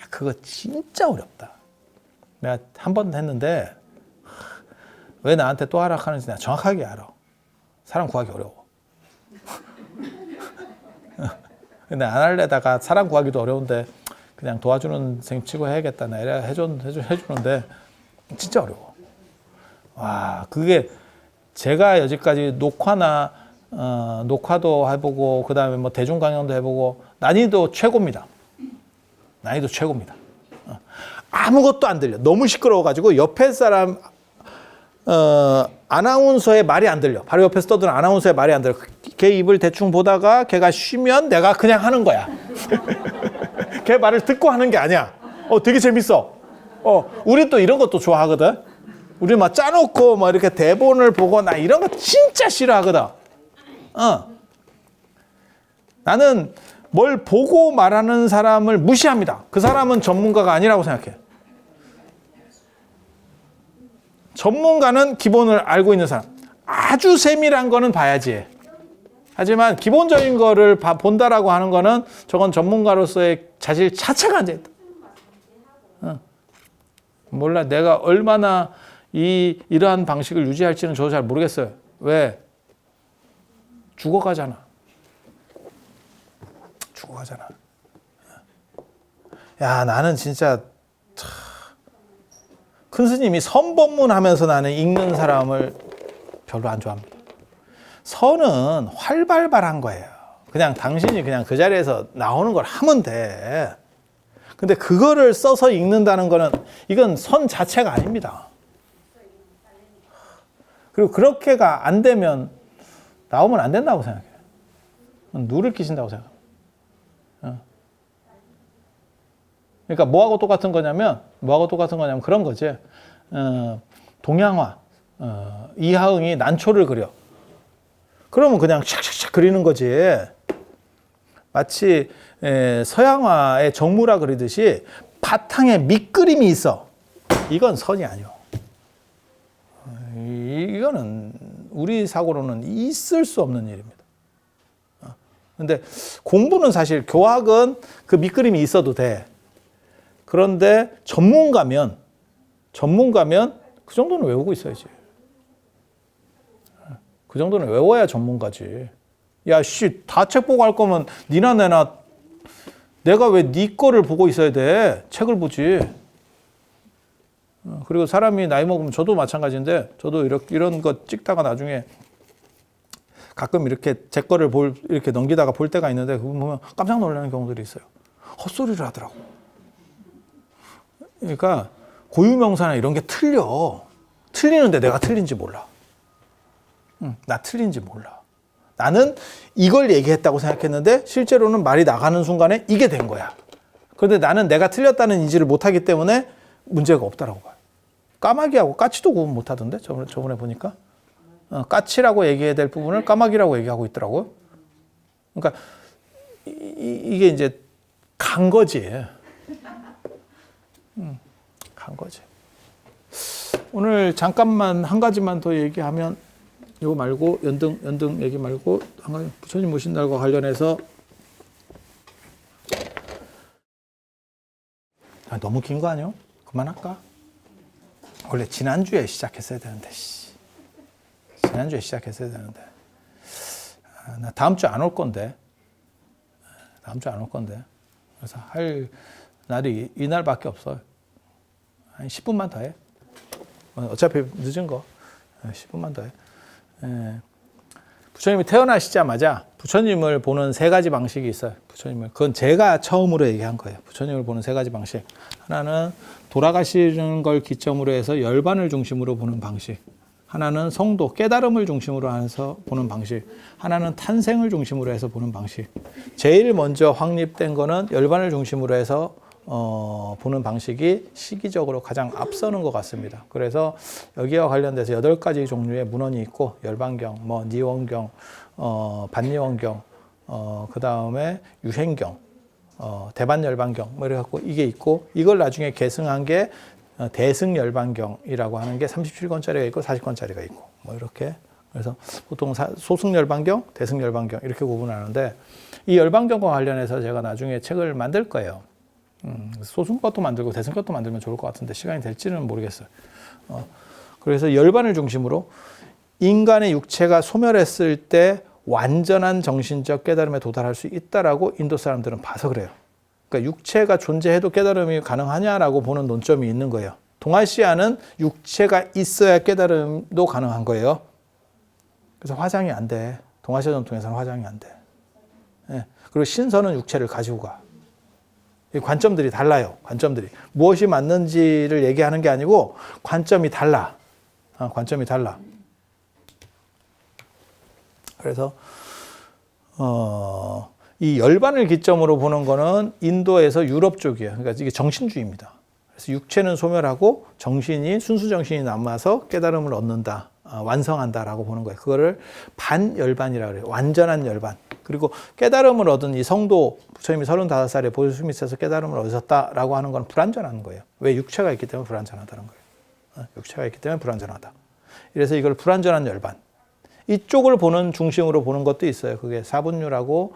그거 진짜 어렵다. 내가 한 번 했는데 왜 나한테 또 하라 하는지 내가 정확하게 알아. 사람 구하기 어려워. 근데 안 할래다가 사람 구하기도 어려운데 그냥 도와주는 셈 치고 해야겠다. 나 이래 해주는데 진짜 어려워. 와, 그게 제가 여지까지 녹화도 해보고 그 다음에 뭐 대중 강연도 해보고 난이도 최고입니다. 아무것도 안 들려. 너무 시끄러워가지고 옆에 사람 아나운서의 말이 안 들려. 바로 옆에서 떠드는 아나운서의 말이 안 들려. 걔 입을 대충 보다가 걔가 쉬면 내가 그냥 하는 거야. 걔 말을 듣고 하는 게 아니야. 되게 재밌어. 우리 또 이런 것도 좋아하거든. 우리 막 짜놓고 막 이렇게 대본을 보고 나 이런 거 진짜 싫어하거든. 나는 뭘 보고 말하는 사람을 무시합니다. 그 사람은 전문가가 아니라고 생각해. 전문가는 기본을 알고 있는 사람. 아주 세밀한 거는 봐야지. 하지만 기본적인 거를 본다라고 하는 거는 저건 전문가로서의 자질 자체가 안 된다. 몰라. 내가 얼마나 이러한 방식을 유지할지는 저도 잘 모르겠어요. 왜? 죽어가잖아. 야, 나는 진짜 큰 스님이 선법문 하면서 나는 읽는 사람을 별로 안 좋아합니다. 선은 활발발한 거예요. 그냥 당신이 그냥 그 자리에서 나오는 걸 하면 돼. 근데 그거를 써서 읽는다는 거는 이건 선 자체가 아닙니다. 그리고 그렇게가 안 되면 나오면 안 된다고 생각해요. 누를 끼신다고 생각합니다. 그러니까 뭐하고 똑같은 거냐면 그런 거지. 동양화, 이하응이 난초를 그려. 그러면 그냥 샥샥샥 그리는 거지. 마치 서양화의 정무라 그리듯이 바탕에 밑그림이 있어. 이건 선이 아니요. 이거는 우리 사고로는 있을 수 없는 일입니다. 근데 공부는 사실 교학은 그 밑그림이 있어도 돼. 그런데 전문가면 그 정도는 외우고 있어야지. 그 정도는 외워야 전문가지. 야, 다 책 보고 할 거면 니나 내나 내가 왜 네 거를 보고 있어야 돼? 책을 보지. 그리고 사람이 나이 먹으면 저도 마찬가지인데 저도 이런 거 찍다가 나중에 가끔 이렇게 제 거를 이렇게 넘기다가 볼 때가 있는데 그거 보면 깜짝 놀라는 경우들이 있어요. 헛소리를 하더라고. 그러니까 고유명사나 이런 게 틀려. 틀리는데 내가 틀린지 몰라. 나 틀린지 몰라. 나는 이걸 얘기했다고 생각했는데 실제로는 말이 나가는 순간에 이게 된 거야. 그런데 나는 내가 틀렸다는 인지를 못하기 때문에 문제가 없다라고 봐요. 까마귀하고 까치도 구분 못하던데 저번에 보니까 까치라고 얘기해야 될 부분을 까마귀라고 얘기하고 있더라고요. 그러니까 이게 이제 간 거지. 간 거지. 오늘 잠깐만 한 가지만 더 얘기하면 이거 말고 연등 얘기 말고 한 가지 부처님 모신 날과 관련해서 너무 긴 거 아니요? 그만할까? 원래 지난주에 시작했어야 되는데 지난주에 시작했어야 되는데 나 다음 주 안 올 건데 그래서 할 날이 이날밖에 없어요. 한 10분만 더 해. 어차피 늦은 거 10분만 더 해. 부처님이 태어나시자마자 부처님을 보는 세 가지 방식이 있어요. 그건 제가 처음으로 얘기한 거예요. 부처님을 보는 세 가지 방식. 하나는 돌아가시는 걸 기점으로 해서 열반을 중심으로 보는 방식. 하나는 성도, 깨달음을 중심으로 해서 보는 방식. 하나는 탄생을 중심으로 해서 보는 방식. 제일 먼저 확립된 거는 열반을 중심으로 해서 보는 방식이 시기적으로 가장 앞서는 것 같습니다. 그래서 여기와 관련돼서 8가지 종류의 문헌이 있고 열반경, 니원경, 반니원경, 그 다음에 유행경, 대반열반경 이래 갖고 이게 있고 이걸 나중에 계승한 게 대승열반경이라고 하는 게 37권짜리가 있고 40권짜리가 있고 이렇게. 그래서 보통 소승열반경, 대승열반경 이렇게 구분하는데 이 열반경과 관련해서 제가 나중에 책을 만들 거예요. 소승 것도 만들고 대승 것도 만들면 좋을 것 같은데 시간이 될지는 모르겠어요. 그래서 열반을 중심으로 인간의 육체가 소멸했을 때 완전한 정신적 깨달음에 도달할 수 있다라고 인도 사람들은 봐서 그래요. 그러니까 육체가 존재해도 깨달음이 가능하냐라고 보는 논점이 있는 거예요. 동아시아는 육체가 있어야 깨달음도 가능한 거예요. 그래서 화장이 안 돼. 동아시아 전통에서는 화장이 안 돼. 예. 그리고 신선은 육체를 가지고 가. 이 관점들이 달라요. 관점들이. 무엇이 맞는지를 얘기하는 게 아니고 관점이 달라. 관점이 달라. 그래서 이 열반을 기점으로 보는 거는 인도에서 유럽 쪽이에요. 그러니까 이게 정신주의입니다. 그래서 육체는 소멸하고 정신이 순수 정신이 남아서 깨달음을 얻는다, 완성한다라고 보는 거예요. 그거를 반열반이라고 그래요. 완전한 열반. 그리고 깨달음을 얻은 이 성도 부처님이 35살에 보수 밑에서 깨달음을 얻으셨다라고 하는 건 불완전한 거예요. 왜? 육체가 있기 때문에 불완전하다는 거예요. 육체가 있기 때문에 불완전하다. 그래서 이걸 불완전한 열반. 이쪽을 보는 중심으로 보는 것도 있어요. 그게 사분율하고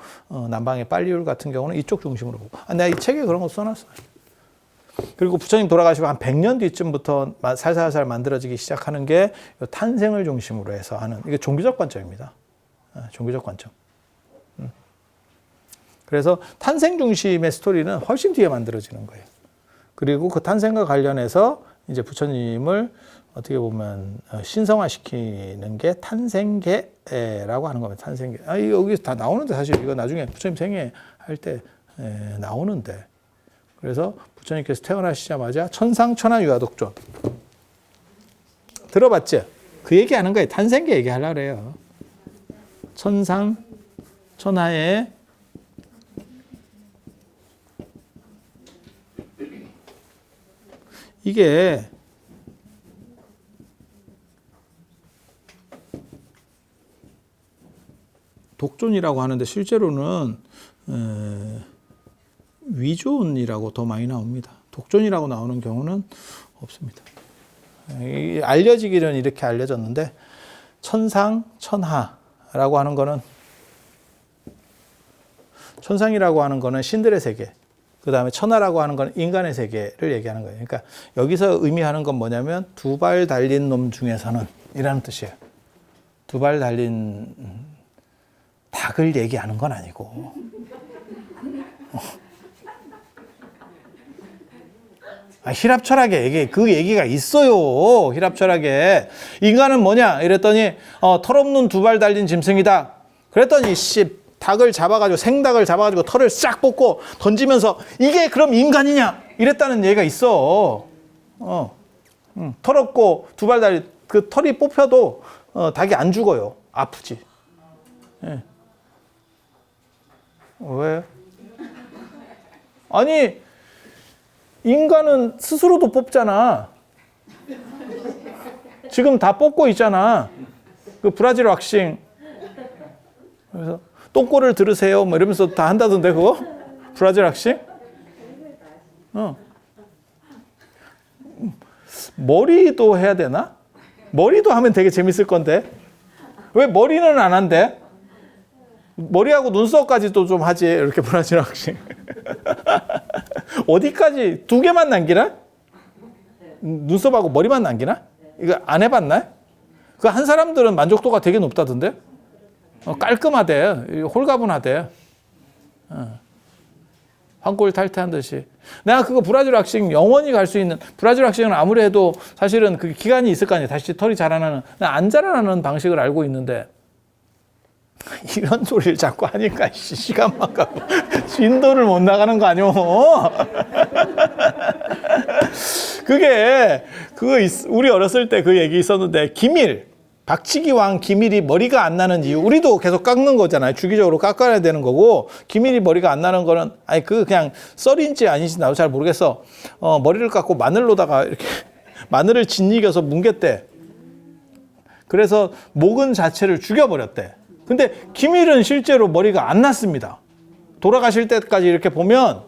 남방의 빨리율 같은 경우는 이쪽 중심으로 보고. 내가 이 책에 그런 거 써놨어요. 그리고 부처님 돌아가시고 한 100년 뒤쯤부터 살살살 만들어지기 시작하는 게 탄생을 중심으로 해서 하는 이게 종교적 관점입니다. 종교적 관점. 그래서 탄생 중심의 스토리는 훨씬 뒤에 만들어지는 거예요. 그리고 그 탄생과 관련해서 이제 부처님을 어떻게 보면 신성화시키는 게 탄생계라고 하는 겁니다. 탄생계. 여기 다 나오는데 사실 이거 나중에 부처님 생애 할 때 나오는데. 그래서 부처님께서 태어나시자마자 천상천하 유아독존. 들어봤죠? 그 얘기하는 거예요. 탄생계 얘기하려고 그래요. 천상천하의 이게 독존이라고 하는데 실제로는 위존이라고 더 많이 나옵니다. 독존이라고 나오는 경우는 없습니다. 알려지기는 이렇게 알려졌는데 천상, 천하라고 하는 거는 천상이라고 하는 거는 신들의 세계, 그 다음에 천하라고 하는 건 인간의 세계를 얘기하는 거예요. 그러니까 여기서 의미하는 건 뭐냐면 두 발 달린 놈 중에서는 이라는 뜻이에요. 두 발 달린 닭을 얘기하는 건 아니고 힐압 철학에 그 얘기가 있어요. 힐압 철학에. 인간은 뭐냐? 이랬더니, 털없는 두 발 달린 짐승이다. 그랬더니, 닭을 잡아가지고, 생닭을 잡아가지고 털을 싹 뽑고 던지면서 이게 그럼 인간이냐? 이랬다는 얘기가 있어. 털 없고 두 발 달린, 그 털이 뽑혀도, 닭이 안 죽어요. 아프지. 예. 왜? 아니, 인간은 스스로도 뽑잖아. 지금 다 뽑고 있잖아. 그 브라질 왁싱. 그래서 똥꼬를 들으세요. 뭐 이러면서 다 한다던데 그거? 브라질 왁싱? 머리도 해야 되나? 머리도 하면 되게 재밌을 건데. 왜 머리는 안 한대? 머리하고 눈썹까지도 좀 하지. 이렇게 브라질 왁싱. 어디까지? 2개만 남기나? 눈썹하고 머리만 남기나? 이거 안 해봤나? 그 한 사람들은 만족도가 되게 높다던데? 깔끔하대. 홀가분하대. 황골 탈퇴한 듯이. 내가 그거 브라질 왁싱 영원히 갈 수 있는, 브라질 왁싱은 아무리 해도 사실은 그 기간이 있을 거 아니야. 다시 털이 자라나는, 안 자라나는 방식을 알고 있는데, 이런 소리를 자꾸 하니까 시간만 가고 진도를 못 나가는 거 아니오. 우리 어렸을 때 그 얘기 있었는데, 기밀, 박치기 왕 기밀이 머리가 안 나는 이유. 우리도 계속 깎는 거잖아요. 주기적으로 깎아야 되는 거고, 기밀이 머리가 안 나는 거는 그냥 썰인지 아닌지 나도 잘 모르겠어. 머리를 깎고 마늘로다가 이렇게 마늘을 짓이겨서 뭉갰대. 그래서 목은 자체를 죽여버렸대. 근데 기밀은 실제로 머리가 안 났습니다. 돌아가실 때까지 이렇게 보면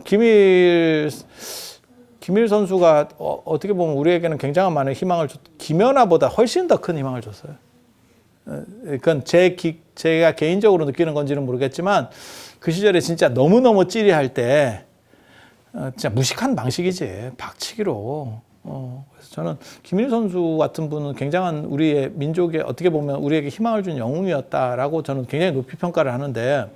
기밀 선수가 어떻게 보면 우리에게는 굉장히 많은 희망을 김연아보다 훨씬 더 큰 희망을 줬어요. 그건 제가 개인적으로 느끼는 건지는 모르겠지만 그 시절에 진짜 너무너무 찌리할 때 진짜 무식한 방식이지. 박치기로. 그래서 저는 김일 선수 같은 분은 굉장한 우리의 민족에 어떻게 보면 우리에게 희망을 준 영웅이었다라고 저는 굉장히 높이 평가를 하는데,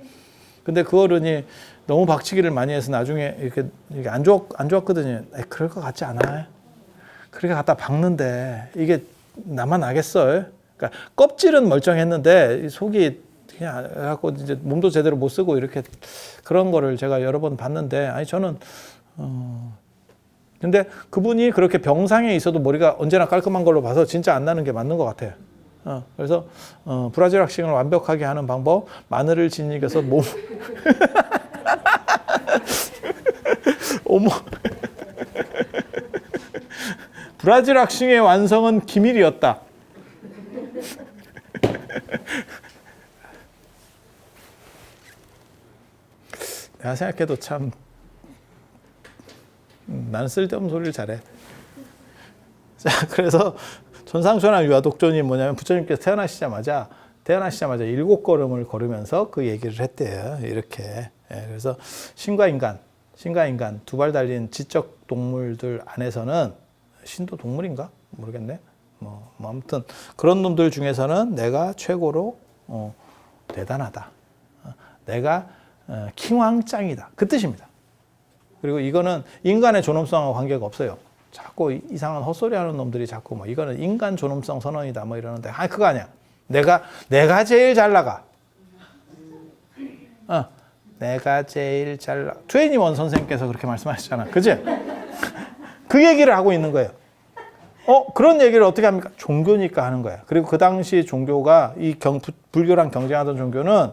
근데 그 어른이 너무 박치기를 많이 해서 나중에 이렇게 안 좋았거든요. 그럴 것 같지 않아요? 그렇게 갖다 박는데 이게 나만 알겠어요? 그러니까 껍질은 멀쩡했는데 속이 그냥 갖고 이제 몸도 제대로 못 쓰고 이렇게 그런 거를 제가 여러 번 봤는데, 저는 근데 그분이 그렇게 병상에 있어도 머리가 언제나 깔끔한 걸로 봐서 진짜 안 나는 게 맞는 것 같아요. 그래서 브라질 왁싱을 완벽하게 하는 방법, 마늘을 짓이겨서 몸 어머. 브라질 왁싱의 완성은 기밀이었다. 내가 생각해도 참 나는 쓸데없는 소리를 잘해. 자, 그래서 전상수나 유아독존이 뭐냐면 부처님께서 태어나시자마자 7걸음을 걸으면서 그 얘기를 했대요. 이렇게. 그래서 신과 인간 두 발 달린 지적 동물들 안에서는, 신도 동물인가? 모르겠네. 뭐 아무튼 그런 놈들 중에서는 내가 최고로 대단하다. 내가 킹왕짱이다. 그 뜻입니다. 그리고 이거는 인간의 존엄성하고 관계가 없어요. 자꾸 이상한 헛소리 하는 놈들이 자꾸 이거는 인간 존엄성 선언이다 이러는데, 그거 아니야. 내가 제일 잘 나가. 내가 제일 잘 나가. 트웨이니원 선생님께서 그렇게 말씀하셨잖아. 그지? 그 얘기를 하고 있는 거예요. 그런 얘기를 어떻게 합니까? 종교니까 하는 거야. 그리고 그 당시 종교가 불교랑 경쟁하던 종교는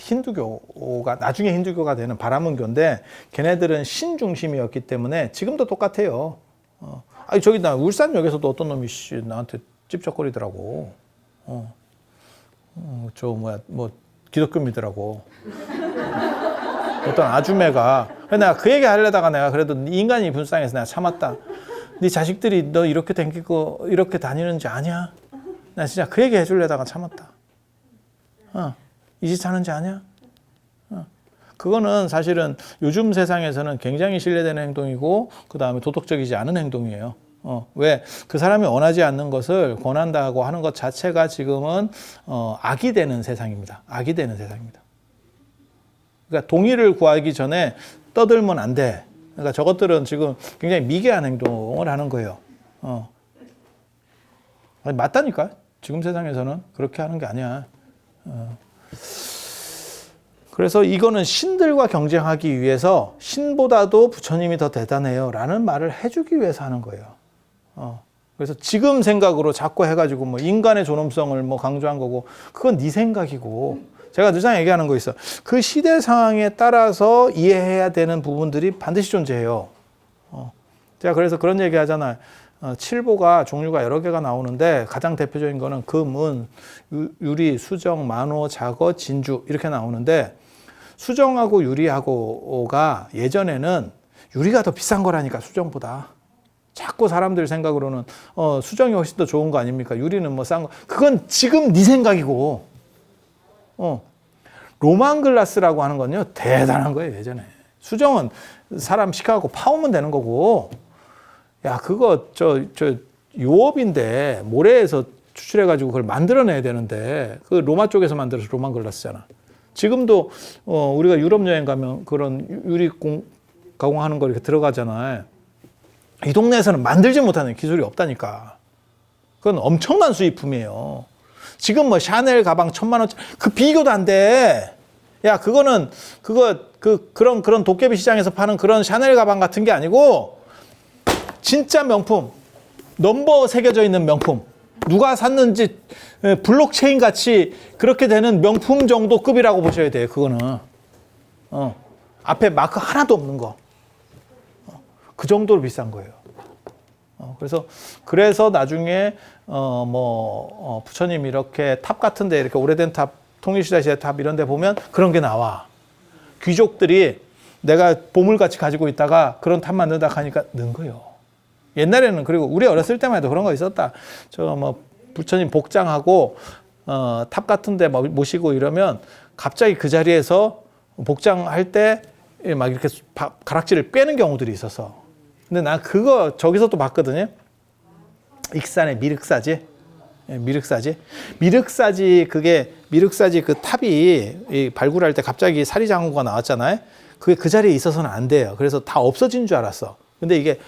힌두교가 나중에 힌두교가 되는 바라문교인데, 걔네들은 신 중심이었기 때문에 지금도 똑같아요. 저기 나 울산역에서도 어떤 놈이 나한테 찝쩍거리더라고. 기독교민이더라고. 어떤 아주매가. 내가 그 얘기 하려다가 내가 그래도 인간이 불쌍해서 내가 참았다. 네 자식들이 너 이렇게 댕기고 이렇게 다니는지 아냐? 나 진짜 그 얘기 해주려다가 참았다. 이 짓 하는지 아냐? 그거는 사실은 요즘 세상에서는 굉장히 신뢰되는 행동이고, 그 다음에 도덕적이지 않은 행동이에요. 왜? 그 사람이 원하지 않는 것을 권한다고 하는 것 자체가 지금은 악이 되는 세상입니다. 악이 되는 세상입니다. 그러니까 동의를 구하기 전에 떠들면 안 돼. 그러니까 저것들은 지금 굉장히 미개한 행동을 하는 거예요. 아니, 맞다니까. 지금 세상에서는 그렇게 하는 게 아니야. 그래서 이거는 신들과 경쟁하기 위해서 신보다도 부처님이 더 대단해요 라는 말을 해주기 위해서 하는 거예요. 그래서 지금 생각으로 자꾸 해가지고 뭐 인간의 존엄성을 뭐 강조한 거고, 그건 네 생각이고, 제가 늘 얘기하는 거 있어. 그 시대 상황에 따라서 이해해야 되는 부분들이 반드시 존재해요. 제가 그래서 그런 얘기 하잖아요. 칠보가 종류가 여러 개가 나오는데 가장 대표적인 거는 금, 은, 유리, 수정, 만호, 자거, 진주 이렇게 나오는데, 수정하고 유리하고가 예전에는 유리가 더 비싼 거라니까, 수정보다. 자꾸 사람들 생각으로는 수정이 훨씬 더 좋은 거 아닙니까? 유리는 뭐 싼 거. 그건 지금 네 생각이고, 로만 글라스라고 하는 건요 대단한 거예요. 예전에 수정은 사람 시켜갖고 파오면 되는 거고, 야 그거 저 요업인데 모래에서 추출해가지고 그걸 만들어내야 되는데, 그 로마 쪽에서 만들어서 로만 글라스잖아. 지금도 우리가 유럽 여행 가면 그런 유리 가공하는 거 이렇게 들어가잖아요. 이 동네에서는 만들지 못하는 기술이 없다니까. 그건 엄청난 수입품이에요. 지금 뭐 샤넬 가방 1,000만 원, 그 비교도 안 돼. 야 그거는 그런 도깨비 시장에서 파는 그런 샤넬 가방 같은 게 아니고 진짜 명품, 넘버 새겨져 있는 명품, 누가 샀는지 블록체인 같이 그렇게 되는 명품 정도 급이라고 보셔야 돼요. 그거는 앞에 마크 하나도 없는 거, 그 정도로 비싼 거예요. 그래서 나중에 부처님 이렇게 탑 같은데, 이렇게 오래된 탑, 통일시대 시대 탑 이런 데 보면 그런 게 나와. 귀족들이 내가 보물같이 가지고 있다가 그런 탑 만든다 하니까 넣은 거예요. 옛날에는, 그리고 우리 어렸을 때만 해도 그런 거 있었다. 부처님 복장하고 탑 같은 데 모시고 이러면 갑자기 그 자리에서 복장할 때 막 이렇게 가락지를 꿰는 경우들이 있었어. 근데 난 그거 저기서 또 봤거든요. 익산의 미륵사지. 미륵사지 그 탑이 발굴할 때 갑자기 사리장구가 나왔잖아요. 그게 그 자리에 있어서는 안 돼요. 그래서 다 없어진 줄 알았어. 근데 이게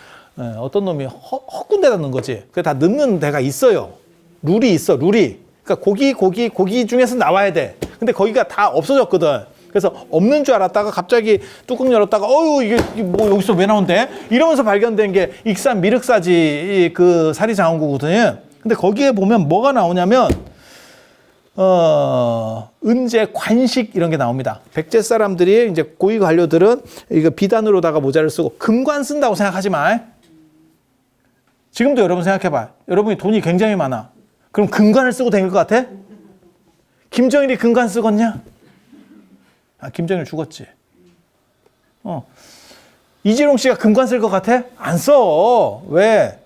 어떤 놈이 헛군데다 넣은 거지. 그게 다 넣는 데가 있어요. 룰이 있어, 룰이. 그러니까 고기 중에서 나와야 돼. 근데 거기가 다 없어졌거든. 그래서 없는 줄 알았다가 갑자기 뚜껑 열었다가 이게 뭐 여기서 왜 나온대? 이러면서 발견된 게 익산 미륵사지 그 사리장원구거든요. 근데 거기에 보면 뭐가 나오냐면 은재, 관식 이런 게 나옵니다. 백제 사람들이 이제 고위 관료들은 이거 비단으로다가 모자를 쓰고 금관 쓴다고 생각하지 마. 지금도 여러분 생각해봐. 여러분이 돈이 굉장히 많아. 그럼 금관을 쓰고 다닐 것 같아? 김정일이 금관 쓰겠냐? 김정일 죽었지. 이재용 씨가 금관 쓸 것 같아? 안 써. 왜?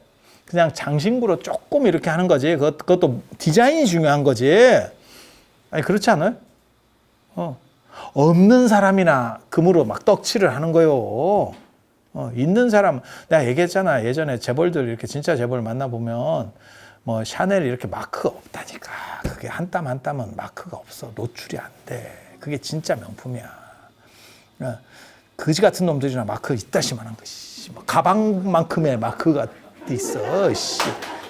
그냥 장신구로 조금 이렇게 하는 거지. 그것도 디자인이 중요한 거지. 아니, 그렇지 않아요? 없는 사람이나 금으로 막 떡칠을 하는 거요. 있는 사람, 내가 얘기했잖아. 예전에 재벌들, 이렇게 진짜 재벌 만나보면, 뭐, 샤넬 이렇게 마크가 없다니까. 그게 한 땀 한 땀은 마크가 없어. 노출이 안 돼. 그게 진짜 명품이야. 거지 같은 놈들이나 마크 이따시만한 것이. 뭐 가방만큼의 마크가 있어.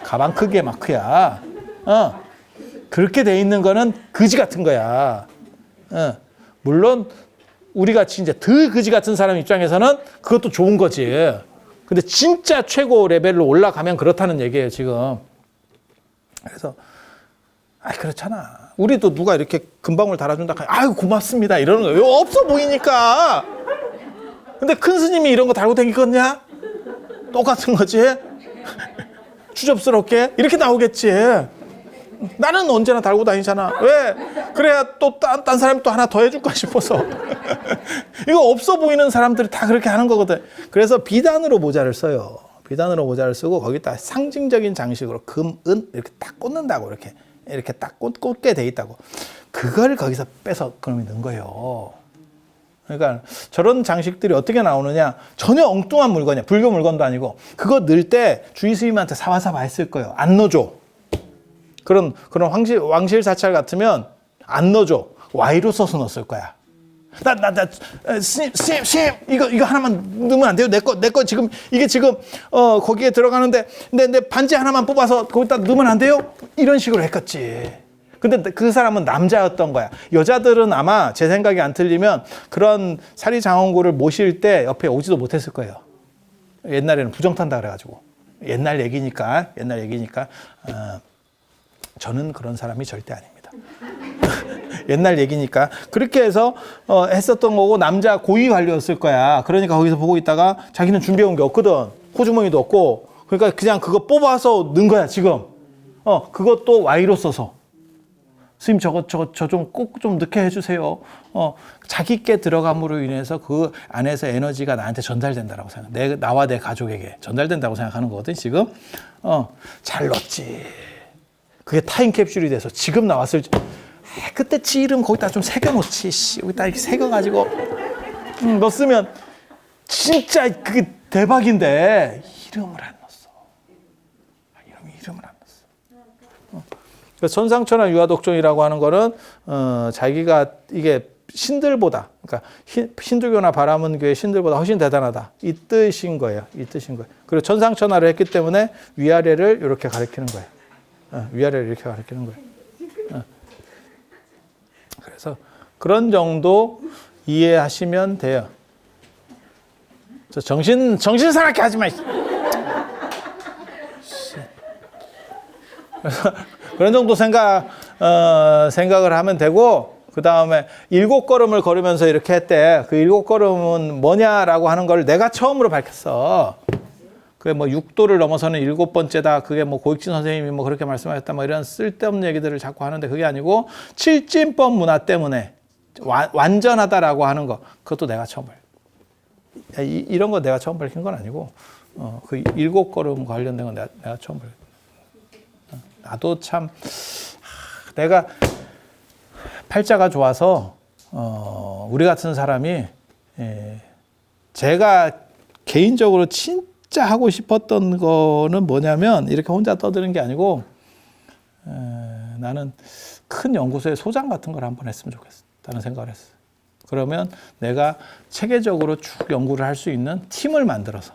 가방 크기의 마크야. 그렇게 돼 있는 거는 거지 같은 거야. 물론 우리 같이 이제 더 거지 같은 사람 입장에서는 그것도 좋은 거지. 근데 진짜 최고 레벨로 올라가면 그렇다는 얘기예요, 지금. 그래서 그렇잖아. 우리도 누가 이렇게 금방울 달아준다 하면 아유 고맙습니다 이러는 거예요. 없어 보이니까. 근데 큰 스님이 이런 거 달고 다니겠냐? 똑같은 거지. 추접스럽게 이렇게 나오겠지. 나는 언제나 달고 다니잖아. 왜? 그래야 또 딴 사람이 또 하나 더 해줄까 싶어서. 이거 없어 보이는 사람들이 다 그렇게 하는 거거든. 그래서 비단으로 모자를 써요. 비단으로 모자를 쓰고 거기다 상징적인 장식으로 금, 은 이렇게 딱 꽂는다고, 이렇게 딱 꽂게 돼 있다고. 그걸 거기서 빼서 그놈이 넣은 거예요. 그러니까 저런 장식들이 어떻게 나오느냐? 전혀 엉뚱한 물건이야. 불교 물건도 아니고. 그거 넣을 때 주의 스님한테 사바사바 했을 거예요. 안 넣어줘. 그런 왕실 사찰 같으면 안 넣어줘. Y로 써서 넣었을 거야. 스님, 이거 하나만 넣으면 안 돼요? 내 거 지금, 이게 지금, 거기에 들어가는데, 내 반지 하나만 뽑아서 거기다 넣으면 안 돼요? 이런 식으로 했겠지. 근데 그 사람은 남자였던 거야. 여자들은 아마 제 생각이 안 틀리면 그런 사리장원고를 모실 때 옆에 오지도 못했을 거예요. 옛날에는 부정탄다 그래가지고. 옛날 얘기니까, 저는 그런 사람이 절대 아닙니다. 옛날 얘기니까. 그렇게 해서 했었던 거고, 남자 고위 관료였을 거야. 그러니까 거기서 보고 있다가 자기는 준비해온 게 없거든. 호주머니도 없고. 그러니까 그냥 그거 뽑아서 넣은 거야, 지금. 그것도 Y로 써서. 스님, 저 좀 꼭 좀 넣게 해주세요. 자기께 들어감으로 인해서 그 안에서 에너지가 나한테 전달된다라고 생각. 나와 내 가족에게 전달된다고 생각하는 거거든, 지금. 잘 넣었지. 그게 타임캡슐이 돼서 지금 나왔을지. 그때 지 이름 거기다 좀 새겨놓지. 여기다 이렇게 새겨가지고 넣었으면 진짜 그게 대박인데 이름을 안 넣었어. 이름을 안 넣었어. 천상천하 유아독존이라고 하는 거는 자기가 이게 신들보다, 그러니까 힌두교나 바라문교의 신들보다 훨씬 대단하다. 이 뜻인 거예요. 그리고 천상천하를 했기 때문에 위아래를 이렇게 가리키는 거예요. 위아래를 이렇게 가리키는 거예요. 그래서 그런 정도 이해하시면 돼요. 정신 사납게 하지 마. 그래서 그런 정도 생각을 하면 되고, 그 다음에 7걸음을 걸으면서 이렇게 했대. 그 7걸음은 뭐냐라고 하는 걸 내가 처음으로 밝혔어. 그게 뭐 6도를 넘어서는 7번째다. 그게 뭐 고익진 선생님이 뭐 그렇게 말씀하셨다. 뭐 이런 쓸데없는 얘기들을 자꾸 하는데 그게 아니고 칠진법 문화 때문에 완전하다라고 하는 거. 그것도 내가 처음 밝혀. 이런 거 내가 처음 밝힌 건 아니고, 그 7걸음 관련된 건 내가 처음 밝혀. 나도 참, 내가 팔자가 좋아서, 우리 같은 사람이, 제가 개인적으로 진짜 하고 싶었던 거는 뭐냐면, 이렇게 혼자 떠드는 게 아니고, 나는 큰 연구소의 소장 같은 걸 한번 했으면 좋겠다는 생각을 했어요. 그러면 내가 체계적으로 쭉 연구를 할 수 있는 팀을 만들어서,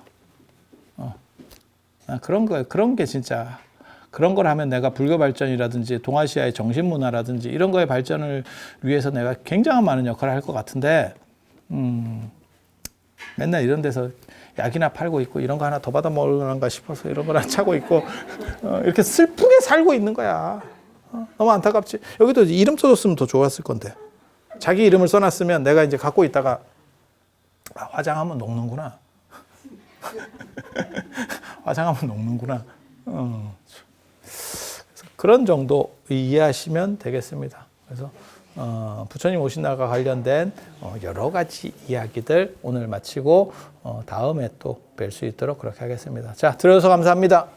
그런 거예요. 그런 게 진짜, 그런 걸 하면 내가 불교 발전이라든지 동아시아의 정신문화라든지 이런 거의 발전을 위해서 내가 굉장히 많은 역할을 할 것 같은데, 맨날 이런 데서 약이나 팔고 있고 이런 거 하나 더 받아 먹으려는가 싶어서 이런 거나 차고 있고, 이렇게 슬프게 살고 있는 거야. 너무 안타깝지. 여기도 이름 써줬으면 더 좋았을 건데. 자기 이름을 써놨으면 내가 이제 갖고 있다가, 화장하면 녹는구나. 화장하면 녹는구나. 그런 정도 이해하시면 되겠습니다. 그래서 부처님 오신 날과 관련된 여러 가지 이야기들 오늘 마치고 다음에 또 뵐 수 있도록 그렇게 하겠습니다. 자, 들어줘서 감사합니다.